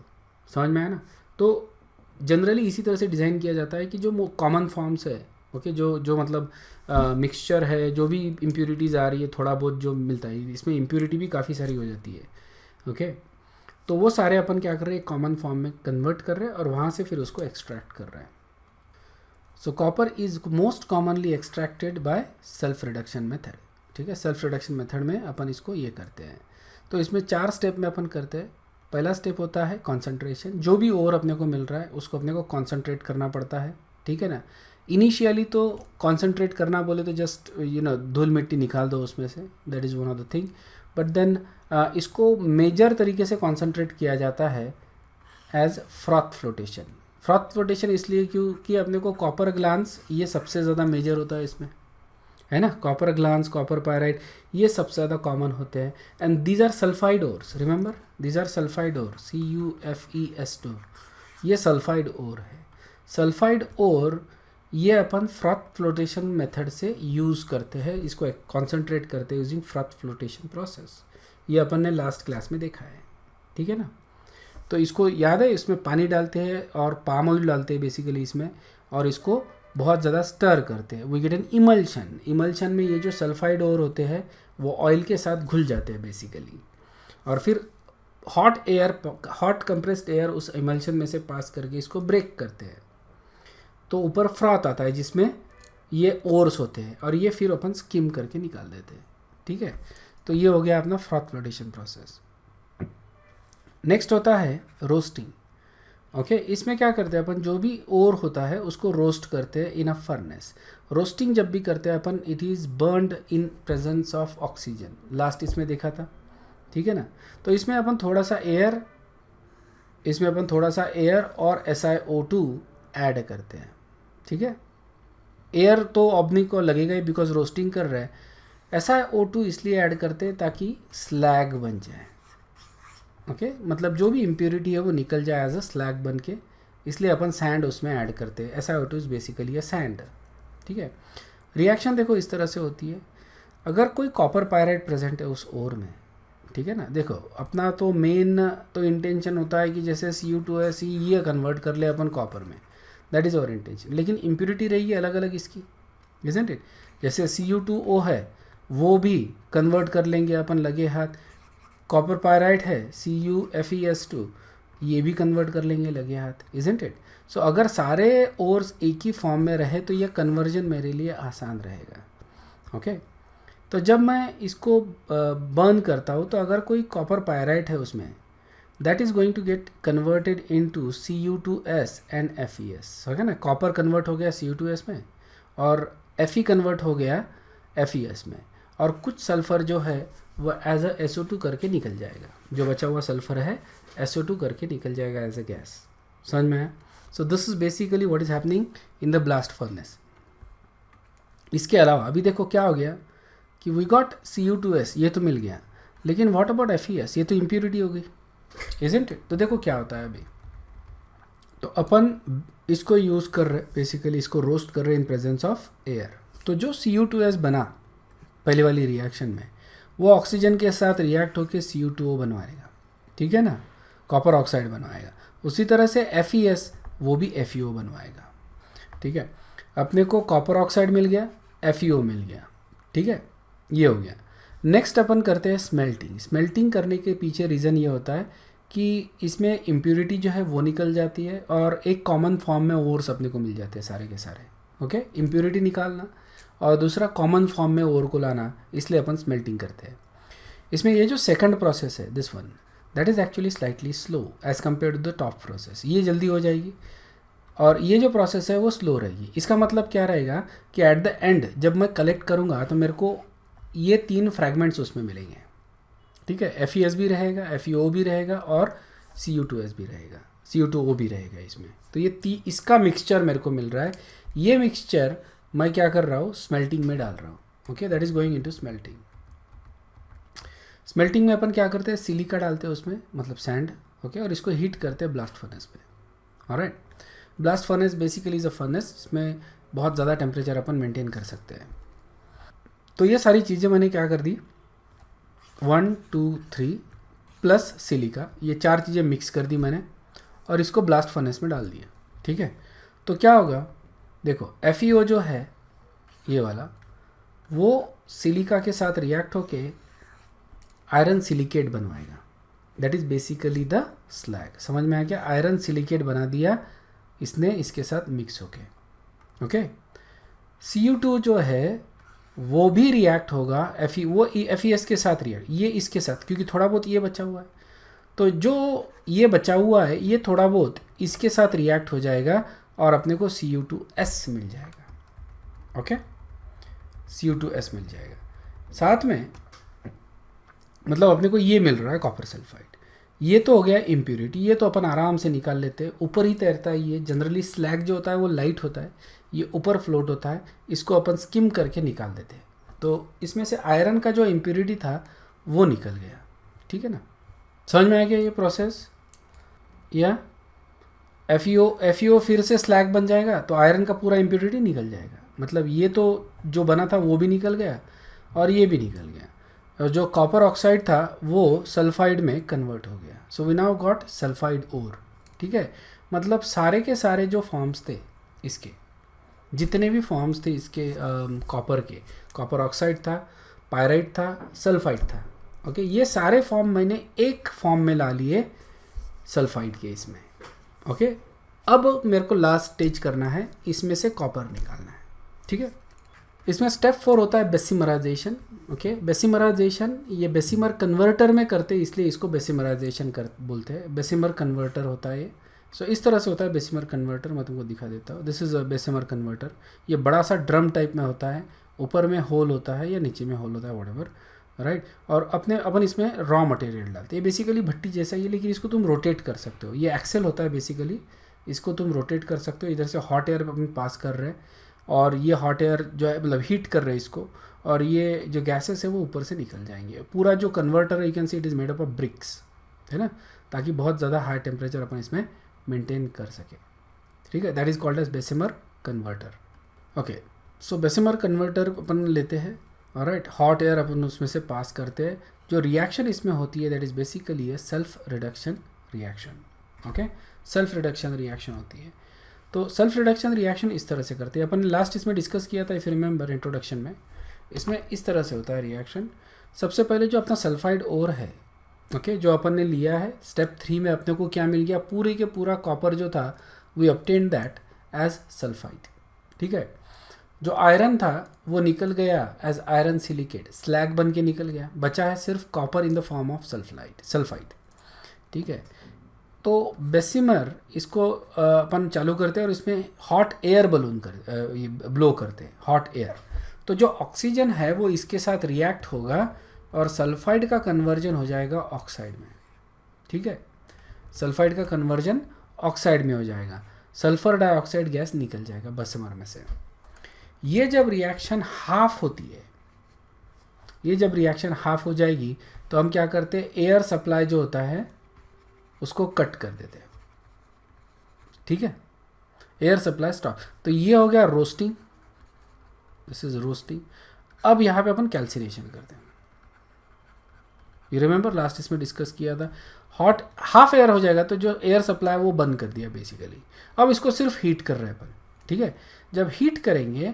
समझ में आया ना? तो जनरली इसी तरह से डिज़ाइन किया जाता है कि जो कॉमन फॉर्म्स है, ओके, जो मतलब मिक्सचर है, जो भी इम्प्योरिटीज़ आ रही है, थोड़ा बहुत जो मिलता है, इसमें इम्प्योरिटी भी काफ़ी सारी हो जाती है, ओके। तो वो सारे अपन क्या कर रहे हैं, कॉमन फॉर्म में कन्वर्ट कर रहे हैं और वहाँ से फिर उसको एक्सट्रैक्ट कर रहे हैं। सो copper is most commonly extracted by self reduction method, ठीक है। सेल्फ रिडक्शन मेथड में अपन इसको ये करते हैं। तो इसमें 4 स्टेप में अपन करते हैं। पहला स्टेप होता है कॉन्सेंट्रेशन, जो भी और अपने को मिल रहा है उसको अपने को कॉन्सेंट्रेट करना पड़ता है, ठीक है ना। इनिशियली तो कॉन्सेंट्रेट करना बोले तो जस्ट धूल मिट्टी निकाल दो उसमें से, that is one of the thing. But then इसको मेजर तरीके से कॉन्सेंट्रेट किया जाता है as froth flotation. Froth flotation इसलिए क्योंकि अपने को कॉपर ग्लांस ये सबसे ज़्यादा मेजर होता है इसमें, है ना। कॉपर ग्लांस, कॉपर पायराइट, ये सबसे ज़्यादा कॉमन होते हैं। And these are sulphide ores, remember these are sulphide ore, CuFeS2, ये सल्फाइड ओर है। सल्फाइड ओर ये अपन फ्रॉथ फ्लोटेशन मेथड से यूज़ करते हैं, इसको कॉन्सेंट्रेट करते हैं यूजिंग फ्रॉथ फ्लोटेशन प्रोसेस। ये अपन ने लास्ट क्लास में देखा है, ठीक है ना। तो इसको याद है, इसमें पानी डालते हैं और पाम ऑयल डालते हैं बेसिकली इसमें, और इसको बहुत ज़्यादा स्टर करते हैं। We get an emulsion. Emulsion में ये जो सल्फाइड ओर होते हैं वो ऑयल के साथ घुल जाते हैं बेसिकली, और फिर हॉट कंप्रेस्ड एयर उस इमल्शन में से पास करके इसको ब्रेक करते हैं। तो ऊपर फ्रॉथ आता है जिसमें ये ओर्स होते हैं, और ये फिर अपन स्किम करके निकाल देते हैं, ठीक है। तो ये हो गया अपना फ्रॉथ फ्लोटेशन प्रोसेस। नेक्स्ट होता है रोस्टिंग, ओके। इसमें क्या करते हैं अपन, जो भी ओर होता है उसको रोस्ट करते हैं इन अ फर्नेस। रोस्टिंग जब भी करते हैं अपन, it is burned in presence of oxygen, last इसमें देखा था, ठीक है ना। तो इसमें अपन थोड़ा सा एयर और SiO2 ऐड करते हैं, ठीक है। एयर तो अपने को लगेगा ही बिकॉज रोस्टिंग कर रहे हैं। SiO2 इसलिए ऐड करते हैं ताकि स्लैग बन जाए, ओके। मतलब जो भी इम्प्योरिटी है वो निकल जाए एज अ स्लैग बन के, इसलिए अपन सैंड उसमें ऐड करते हैं। SiO2 is basically a sand, ठीक है। रिएक्शन देखो इस तरह से होती है। अगर कोई कॉपर पायराइट प्रेजेंट है उस ओर में, ठीक है ना। देखो अपना तो मेन तो इंटेंशन होता है कि जैसे Cu2S ये कन्वर्ट कर ले अपन कॉपर में, दैट इज़ आवर इंटेंशन। लेकिन इम्प्योरिटी रही है अलग अलग इसकी, इजंट इट। जैसे Cu2O है वो भी कन्वर्ट कर लेंगे अपन लगे हाथ। कॉपर पायराइट है CuFeS2, ये भी कन्वर्ट कर लेंगे लगे हाथ, इजंट इट। सो अगर सारे ओर्स एक ही फॉर्म में रहे तो ये कन्वर्जन मेरे लिए आसान रहेगा, ओके। तो जब मैं इसको बर्न करता हूँ तो अगर कोई कॉपर पायराइट है उसमें, that is going to get converted into Cu2S and FeS, है ना। कॉपर कन्वर्ट हो गया Cu2S में और Fe कन्वर्ट हो गया FeS में, और कुछ सल्फ़र जो है वो एज अ SO2 करके निकल जाएगा। जो बचा हुआ सल्फ़र है SO2 करके निकल जाएगा एज अ गैस। समझ में आया? सो this is basically what is happening in the blast furnace. इसके अलावा अभी देखो क्या हो गया कि वी गॉट Cu2S, ये तो मिल गया, लेकिन व्हाट अबाउट FeS, ये तो इम्प्योरिटी हो गई, इजंट इट। तो देखो क्या होता है अभी, तो अपन इसको यूज़ कर रहे, बेसिकली इसको रोस्ट कर रहे इन प्रेजेंस ऑफ एयर। तो जो Cu2S बना पहले वाली रिएक्शन में, वो ऑक्सीजन के साथ रिएक्ट होकर Cu2O बनवाएगा, ठीक है ना, कॉपर ऑक्साइड बनवाएगा। उसी तरह से FeS वो भी FeO बनवाएगा, ठीक है। अपने को कॉपर ऑक्साइड मिल गया, FeO मिल गया, ठीक है, ये हो गया। नेक्स्ट अपन करते हैं स्मेल्टिंग। स्मेल्टिंग करने के पीछे रीज़न ये होता है कि इसमें इम्प्योरिटी जो है वो निकल जाती है और एक कॉमन फॉर्म में ओर्स अपने को मिल जाते हैं सारे के सारे, ओके। इम्प्योरिटी निकालना और दूसरा कॉमन फॉर्म में ओर को लाना, इसलिए अपन स्मेल्टिंग करते हैं। इसमें ये जो सेकंड प्रोसेस है this one, that is actually slightly slow as compare to the top process. ये जल्दी हो जाएगी और ये जो प्रोसेस है वो स्लो रहेगी। इसका मतलब क्या रहेगा कि एट द एंड जब मैं कलेक्ट करूँगा तो मेरे को ये 3 फ्रैगमेंट्स उसमें मिलेंगे, ठीक है। FeS भी रहेगा, FeO भी रहेगा और Cu2S भी रहेगा, Cu2O भी रहेगा इसमें। तो ये इसका मिक्सचर मेरे को मिल रहा है। ये मिक्सचर मैं क्या कर रहा हूँ, स्मेल्टिंग में डाल रहा हूँ। Okay, that is going into smelting. Smelting में अपन क्या करते हैं, सिलिका डालते हैं उसमें, मतलब सैंड। ओके, और इसको हीट करते हैं ब्लास्ट फर्नेस पे। Alright, blast furnace basically is a furnace जिसमें बहुत ज़्यादा टेम्परेचर अपन मेंटेन कर सकते हैं। तो ये सारी चीज़ें मैंने क्या कर दी, 1 2 3 प्लस सिलिका, ये 4 चीज़ें मिक्स कर दी मैंने और इसको ब्लास्ट फर्नेस में डाल दिया। ठीक है, तो क्या होगा, देखो FeO जो है ये वाला, वो सिलिका के साथ रिएक्ट होके आयरन सिलिकेट बनवाएगा। That is basically the slag. समझ में आ गया, आयरन सिलिकेट बना दिया इसने इसके साथ मिक्स होके। ओके, Cu2 जो है वो भी रिएक्ट होगा वो FeS के साथ रिएक्ट, ये इसके साथ, क्योंकि थोड़ा बहुत ये बचा हुआ है, तो जो ये बचा हुआ है ये थोड़ा बहुत इसके साथ रिएक्ट हो जाएगा और अपने को Cu2S मिल जाएगा। ओके, Cu2S मिल जाएगा। साथ में मतलब अपने को ये मिल रहा है कॉपर सल्फाइड। ये तो हो गया इम्प्योरिटी, ये तो अपन आराम से निकाल लेते हैं, ऊपर ही तैरता है ये। जनरली स्लैग जो होता है वो लाइट होता है, ये ऊपर फ्लोट होता है, इसको अपन स्किम करके निकाल देते हैं। तो इसमें से आयरन का जो इम्प्योरिटी था वो निकल गया। ठीक है ना, समझ में आ गया ये प्रोसेस। या FeO फिर से स्लैग बन जाएगा तो आयरन का पूरा इम्प्योरिटी निकल जाएगा। मतलब ये तो जो बना था वो भी निकल गया और ये भी निकल गया, और जो कॉपर ऑक्साइड था वो सल्फाइड में कन्वर्ट हो गया। So we now got sulphide ore. ठीक है, मतलब सारे के सारे जो फॉर्म्स थे इसके, जितने भी फॉर्म्स थे इसके कॉपर के, कॉपर ऑक्साइड था, पायराइट था, सल्फाइड था। ओके, ये सारे फॉर्म मैंने एक फॉर्म में ला लिए सल्फाइड के इसमें। ओके, अब मेरे को लास्ट स्टेज करना है, इसमें से कॉपर निकालना है। ठीक है, इसमें स्टेप 4 होता है बेसिमराइजेशन। ओके, बेसिमराइजेशन ये बेसिमर कन्वर्टर में करते हैं, इसलिए इसको बेसिमराइजेशन कर बोलते हैं। बेसिमर कन्वर्टर होता है ये। सो इस तरह से होता है बेसिमर कन्वर्टर। मैं तुमको दिखा देता हूँ। This is a Bessemer converter. ये बड़ा सा ड्रम टाइप में होता है, ऊपर में होल होता है या नीचे में होल होता है, व्हाटएवर, राइट। और अपन इसमें रॉ मटेरियल डालते हैं। बेसिकली भट्टी जैसा ही है, लेकिन इसको तुम रोटेट कर सकते हो। ये एक्सेल होता है बेसिकली, इसको तुम रोटेट कर सकते हो। इधर से हॉट एयर अपन पास कर रहे हैं और ये हॉट एयर जो है मतलब हीट कर रहे हैं इसको, और ये जो गैसेस है वो ऊपर से निकल जाएंगे। पूरा जो कन्वर्टर है you can see it is made up of BRICS, है ना, ताकि बहुत ज़्यादा हाई टेम्परेचर अपन इसमें मेंटेन कर सके। ठीक है, that is called as Bessemer converter. Okay, so Bessemer converter अपन लेते हैं, ऑलराइट। हॉट एयर अपन उसमें से पास करते हैं। जो रिएक्शन इसमें होती है that is basically A self reduction reaction. Okay, self reduction reaction होती है। तो सेल्फ रिडक्शन रिएक्शन इस तरह से करते हैं। अपन लास्ट इसमें डिस्कस किया था, इफ यू रिमेंबर इंट्रोडक्शन में। इसमें इस तरह से होता है रिएक्शन। सबसे पहले जो अपना सल्फाइड ओर है, ओके, जो अपन ने लिया है, स्टेप 3 में अपने को क्या मिल गया, पूरे के पूरा कॉपर जो था we obtain that as sulphide. ठीक है, जो आयरन था वो निकल गया एज आयरन सिलिकेट, स्लैग बन के निकल गया। बचा है सिर्फ copper in the form of sulphide. ठीक है, तो बेसिमर इसको अपन चालू करते हैं और इसमें हॉट एयर ब्लो करते हैं, हॉट एयर। तो जो ऑक्सीजन है वो इसके साथ रिएक्ट होगा और सल्फाइड का कन्वर्जन हो जाएगा ऑक्साइड में। ठीक है, सल्फाइड का कन्वर्जन ऑक्साइड में हो जाएगा, सल्फर डाइऑक्साइड गैस निकल जाएगा बेसिमर में से। ये जब रिएक्शन हाफ होती है, ये जब रिएक्शन हाफ हो जाएगी तो हम क्या करते हैं, एयर सप्लाई जो होता है उसको कट कर देते हैं। ठीक है, एयर सप्लाई स्टॉप। तो ये हो गया रोस्टिंग, दिस इज रोस्टिंग। अब यहाँ पे अपन कैल्सिनेशन करते हैं। यू रिमेंबर लास्ट इसमें डिस्कस किया था, हॉट हाफ एयर हो जाएगा तो जो एयर सप्लाई वो बंद कर दिया बेसिकली। अब इसको सिर्फ हीट कर रहे हैं अपन। ठीक है, जब हीट करेंगे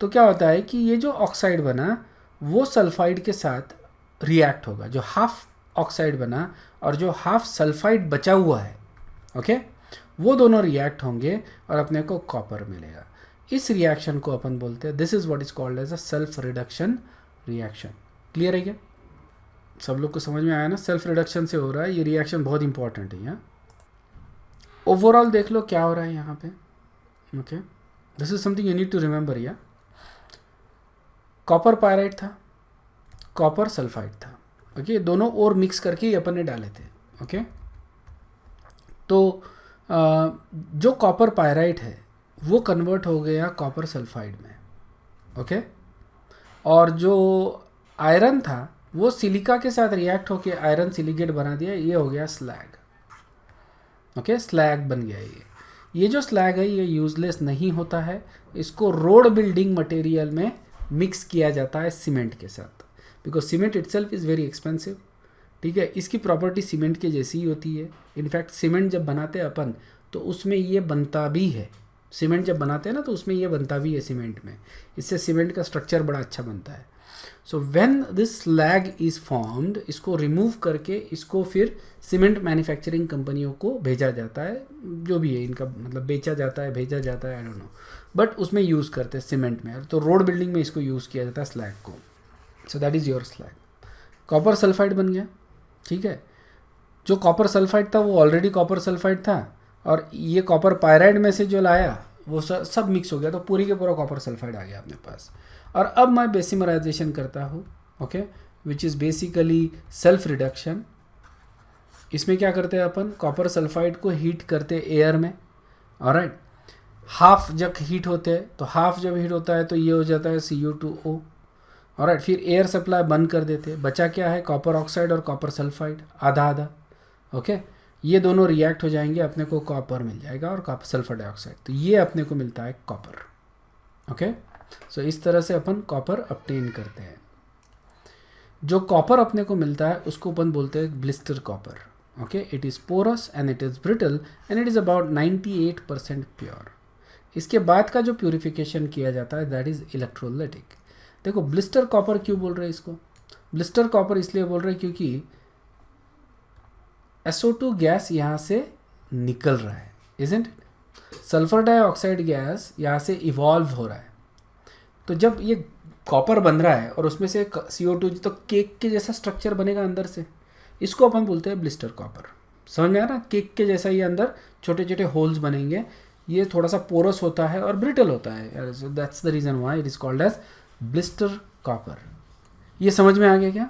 तो क्या होता है कि ये जो ऑक्साइड बना वो सल्फाइड के साथ रिएक्ट होगा, जो हाफ ऑक्साइड बना और जो हाफ सल्फाइड बचा हुआ है, ओके, वो दोनों रिएक्ट होंगे और अपने को कॉपर मिलेगा। इस रिएक्शन को अपन बोलते हैं, this is what is called as a self reduction reaction. Clear है क्या, सब लोग को समझ में आया ना? सेल्फ रिडक्शन से हो रहा है ये रिएक्शन, बहुत इंपॉर्टेंट है। यहाँ ओवरऑल देख लो क्या हो रहा है यहाँ पे। Okay, this is something you need to remember. या कॉपर पायराइट था, कॉपर सल्फाइड था। ओके, दोनों और मिक्स करके ही अपन ने डाले थे। ओके, तो जो कॉपर पायराइट है वो कन्वर्ट हो गया कॉपर सल्फाइड में। ओके। और जो आयरन था वो सिलिका के साथ रिएक्ट होके आयरन सिलिकेट बना दिया, ये हो गया स्लैग। ओके, स्लैग बन गया ये जो स्लैग है ये यूजलेस नहीं होता है, इसको रोड बिल्डिंग मटेरियल में मिक्स किया जाता है सीमेंट के साथ, because cement itself is very expensive. ठीक है, इसकी प्रॉपर्टी सीमेंट के जैसी ही होती है। इनफैक्ट सीमेंट जब बनाते हैं अपन तो उसमें ये बनता भी है, सीमेंट जब बनाते हैं ना तो उसमें ये बनता भी है सीमेंट में, इससे सीमेंट का स्ट्रक्चर बड़ा अच्छा बनता है। So when this slag is formed, इसको रिमूव करके इसको फिर सीमेंट मैन्युफैक्चरिंग कंपनियों को भेजा जाता है, जो भी है इनका मतलब बेचा जाता है, भेजा जाता है, आई डोंट नो, बट उसमें यूज़ करते हैं सीमेंट में। तो रोड बिल्डिंग में इसको यूज़ किया जाता है स्लैग को। So that is your slag. Copper sulphide बन गया। ठीक है, जो कॉपर सल्फाइड था वो ऑलरेडी कॉपर सल्फाइड था, और ये कॉपर पायराइड में से जो लाया वो सब मिक्स हो गया, तो पूरी के पूरा कॉपर सल्फाइड आ गया अपने पास। और अब मैं बेसिमराइजेशन करता हूँ, okay, which is basically self reduction. इसमें क्या करते हैं अपन, कॉपर सल्फाइड को हीट करते हैं एयर में, ऑलराइट। हाफ जब हीट होते हैं तो हाफ जब हीट होता है तो ये हो जाता है CO2O, ऑलराइट। फिर एयर सप्लाई बंद कर देते हैं, बचा क्या है, कॉपर ऑक्साइड और कॉपर सल्फाइड, आधा आधा। ओके, ये दोनों रिएक्ट हो जाएंगे, अपने को कॉपर मिल जाएगा और कॉपर सल्फर डाइऑक्साइड, तो ये अपने को मिलता है कॉपर। ओके, सो इस तरह से अपन कॉपर ऑब्टेन करते हैं। जो कॉपर अपने को मिलता है उसको अपन बोलते हैं blister copper. Okay, it is porous and it is brittle and it is about 98% pure. इसके बाद का जो प्यूरिफिकेशन किया जाता है दैट इज़ इलेक्ट्रोलाइटिक। देखो ब्लिस्टर कॉपर क्यों बोल रहे हैं इसको, ब्लिस्टर कॉपर इसलिए बोल रहे हैं क्योंकि SO2 गैस यहाँ से निकल रहा है, isn't it? Sulphur dioxide gas यहाँ से इवॉल्व हो रहा है, तो जब ये कॉपर बन रहा है और उसमें से CO2, तो केक के जैसा स्ट्रक्चर बनेगा अंदर से, इसको अपन बोलते हैं ब्लिस्टर कॉपर। समझ में आ रहा है? केक के जैसा ये अंदर छोटे छोटे होल्स बनेंगे, ये थोड़ा सा पोरस होता है और ब्रिटल होता है, so that's the reason why it is called as blister copper. ये समझ में आ गया क्या?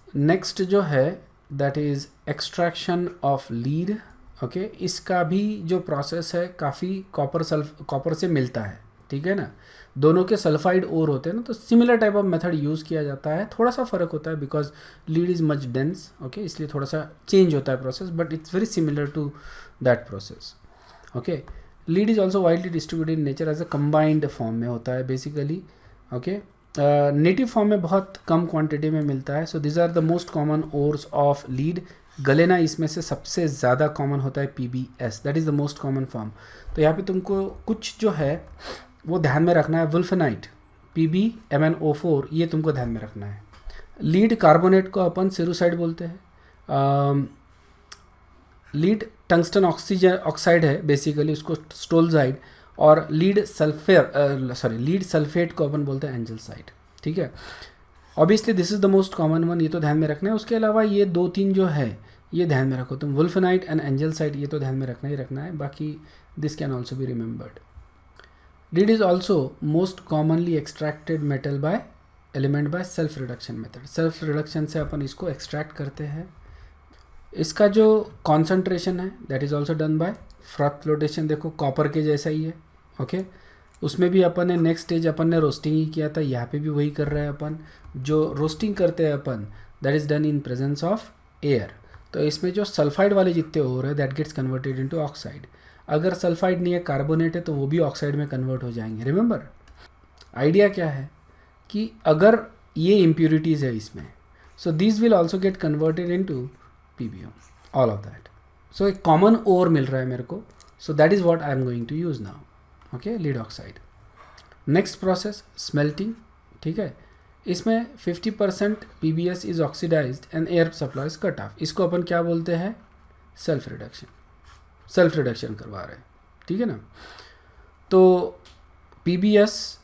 नेक्स्ट जो है that is extraction of lead. Okay, इसका भी जो प्रोसेस है काफ़ी कॉपर से मिलता है, ठीक है ना। दोनों के सल्फाइड ओर होते हैं ना, तो similar type of method use किया जाता है। थोड़ा सा फ़र्क होता है because lead is much dense, okay, इसलिए थोड़ा सा चेंज होता है process, but it's very similar to that process. Okay, lead is also widely distributed in nature as a combined form में होता है बेसिकली। ओके, नेटिव फॉर्म में बहुत कम क्वांटिटी में मिलता है। So this are the most common ores of lead. Galena इसमें से सबसे ज़्यादा कॉमन होता है PbS, that is the most common form. तो यहाँ पे तुमको कुछ जो है वो ध्यान में रखना है। वुल्फेनाइट, PbMnO4, ये तुमको ध्यान में रखना है। लीड कार्बोनेट को अपन सेरुसाइड बोलते हैं। लीड टंगस्टन ऑक्साइड है बेसिकली, उसको स्टोल्जाइड, और लीड सल्फेट को अपन बोलते हैं एंजलसाइड। ठीक है, obviously this is the most common one, ये तो ध्यान में रखना है। उसके अलावा ये 2-3 जो है ये ध्यान में रखो तुम, वुल्फेनाइट एंड एंजलसाइड, ये तो ध्यान में रखना ही रखना है, बाकी this can also be remembered. Lead is also most commonly extracted metal by element by self reduction method. Self reduction से अपन इसको एक्सट्रैक्ट करते हैं। इसका जो कॉन्सेंट्रेशन है that is also done by froth flotation. देखो कॉपर के जैसा ही है, ओके, उसमें भी अपन ने नेक्स्ट स्टेज अपन ने रोस्टिंग ही किया था, यहाँ पे भी वही कर रहे हैं अपन। जो रोस्टिंग करते हैं अपन that is done in presence of air. तो इसमें जो सल्फाइड वाले जितने हो रहे हैं that gets converted into oxide. अगर सल्फाइड नहीं है, कार्बोनेट है, तो वो भी ऑक्साइड में कन्वर्ट हो जाएंगे। रिमेंबर आइडिया क्या है कि अगर ये इम्प्यूरिटीज़ है इसमें, so this will also get converted into PbO, all of that. So एक कॉमन ओर मिल रहा है मेरे को, so that is what I am going to use now. Okay, lead oxide. Next process smelting. ठीक है, इसमें 50% PbS is oxidised and air supply is cut off. इसको अपन क्या बोलते हैं, सेल्फ रिडक्शन। सेल्फ रिडक्शन करवा रहे हैं, ठीक है ना। तो PbS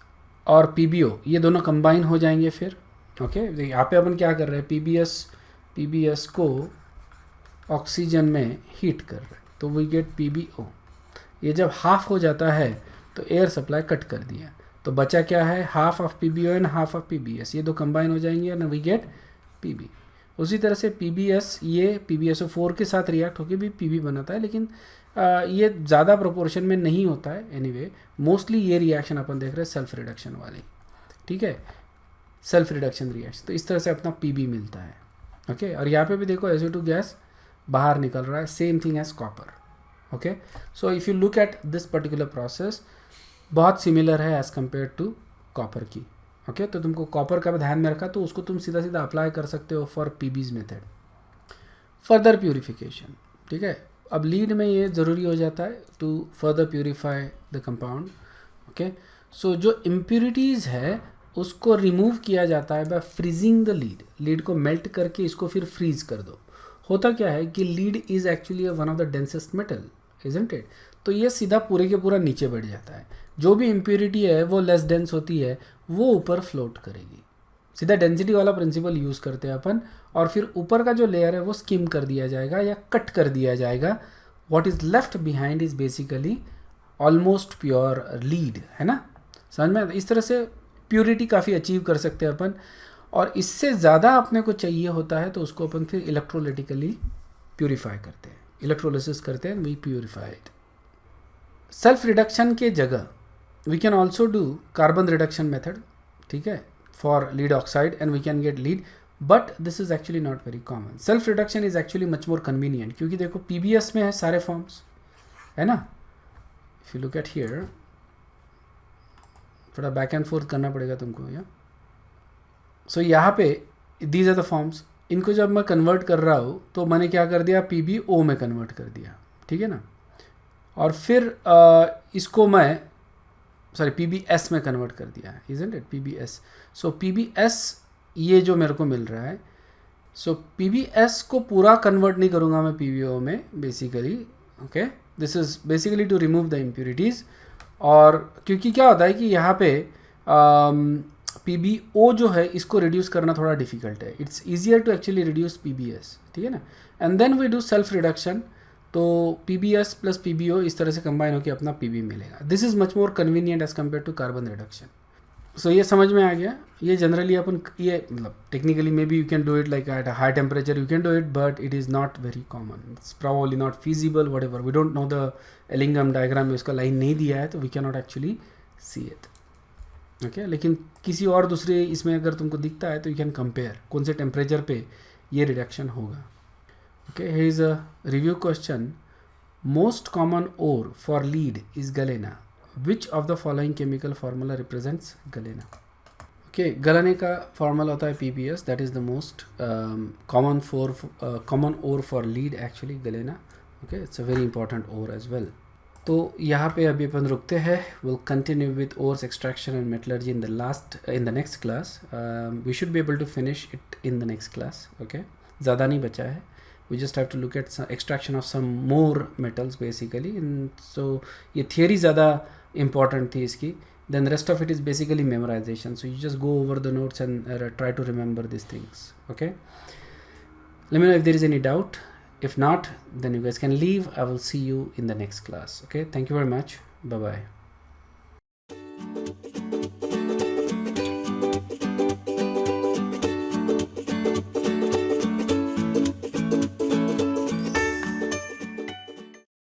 और PbO ये दोनों कंबाइन हो जाएंगे फिर। ओके, यहाँ पे अपन क्या कर रहे हैं, PbS को ऑक्सीजन में हीट कर रहे हैं, तो वी गेट PbO। ये जब हाफ हो जाता है तो एयर सप्लाई कट कर दिया, तो बचा क्या है, half of PbO and half of PbS, ये दो कंबाइन हो जाएंगे एंड वी गेट Pb। उसी तरह से PbS ये PbSO4 के साथ रिएक्ट होकर भी Pb बनाता है, लेकिन ये ज़्यादा प्रोपोर्शन में नहीं होता है। एनीवे मोस्टली ये रिएक्शन अपन देख रहे हैं सेल्फ रिडक्शन वाली। ठीक है, सेल्फ रिडक्शन रिएक्शन। तो इस तरह से अपना पीबी मिलता है। ओके, और यहाँ पे भी देखो SO2 गैस बाहर निकल रहा है, same thing as copper. Okay, so if you look at this particular process, बहुत सिमिलर है एज कम्पेयर टू कॉपर की। ओके, तो तुमको कॉपर का भी ध्यान में रखा, तो उसको तुम सीधा सीधा अप्लाई कर सकते हो फॉर पीबीज मेथड। फर्दर प्यूरिफिकेशन, ठीक है, अब लीड में ये ज़रूरी हो जाता है to further purify the compound. Okay, so जो इम्प्योरिटीज़ है उसको रिमूव किया जाता है by freezing the lead. Lead को मेल्ट करके इसको फिर फ्रीज कर दो। होता क्या है कि lead is actually one of the densest metal, isn't it? तो ये सीधा पूरे के पूरा नीचे बढ़ जाता है। जो भी इम्प्योरिटी है वो लेस डेंस होती है, वो ऊपर फ्लोट करेगी। सीधा डेंसिटी वाला प्रिंसिपल यूज़ करते हैं अपन, और फिर ऊपर का जो लेयर है वो स्किम कर दिया जाएगा या कट कर दिया जाएगा। What is left behind is basically almost pure lead, है ना? समझ में? इस तरह से प्योरिटी काफ़ी अचीव कर सकते हैं अपन, और इससे ज़्यादा अपने को चाहिए होता है तो उसको अपन फिर इलेक्ट्रोलिटिकली प्यूरिफाई करते हैं, इलेक्ट्रोलिसिस करते हैं, we purify it. Self reduction के जगह we can also do carbon reduction method, ठीक है, for lead oxide, and we can get lead, but this is actually not very common. Self reduction is actually much more convenient, क्योंकि देखो PBS में है सारे forms, है ना? If you look at here, थोड़ा बैक एंड फोर्थ करना पड़ेगा तुमको, या सो यहाँ पे दीज आर द फॉर्म्स। इनको जब मैं कन्वर्ट कर रहा हूँ तो मैंने क्या कर दिया, PbO में कन्वर्ट कर दिया, ठीक है ना? और फिर इसको मैं PbS में कन्वर्ट कर दिया है, isn't it? PbS। So PbS ये जो मेरे को मिल रहा है, सो PbS को पूरा कन्वर्ट नहीं करूँगा मैं PbO में basically. Okay, this is basically to remove the impurities. और क्योंकि क्या होता है कि यहाँ पे PbO जो है इसको रिड्यूस करना थोड़ा डिफिकल्ट है। It's easier to actually reduce PbS, ठीक है ना? And then we do self reduction, तो PbS प्लस PbO इस तरह से कंबाइन होकर अपना Pb मिलेगा। This is much more convenient as compare to carbon reduction. So ये समझ में आ गया। ये जनरली अपन ये मतलब technically maybe you can do it like at a high temperature you can do it, but it is not very common, it's probably not feasible, whatever. We don't know the Ellingham diagram में उसका line नहीं दिया है, तो we can not actually see it. Okay, लेकिन किसी और दूसरे इसमें अगर तुमको दिखता है तो यू कैन कंपेयर कौन से टेम्परेचर पे ये रिडक्शन होगा। Okay, here is a review question. Most common ore for lead is galena, which of the following chemical formula represents galena? Okay, galena का फार्मूला होता है PbS, that is the most common ore for lead actually, galena. Okay, it's a very important ore as well. तो यहाँ पे अभी अपन रुकते हैं। Will continue with ores extraction and metallurgy in the next class. We should be able to finish it in the next class. Okay, ज़्यादा नहीं बचा है। We just have to look at extraction of some more metals basically. So ये theory ज़्यादा important थी इसकी, then the rest of it is basically memorization. So you just go over the notes and try to remember these things. Okay, let me know if there is any doubt. If not, then you guys can leave. I will see you in the next class. Okay, thank you very much. Bye bye.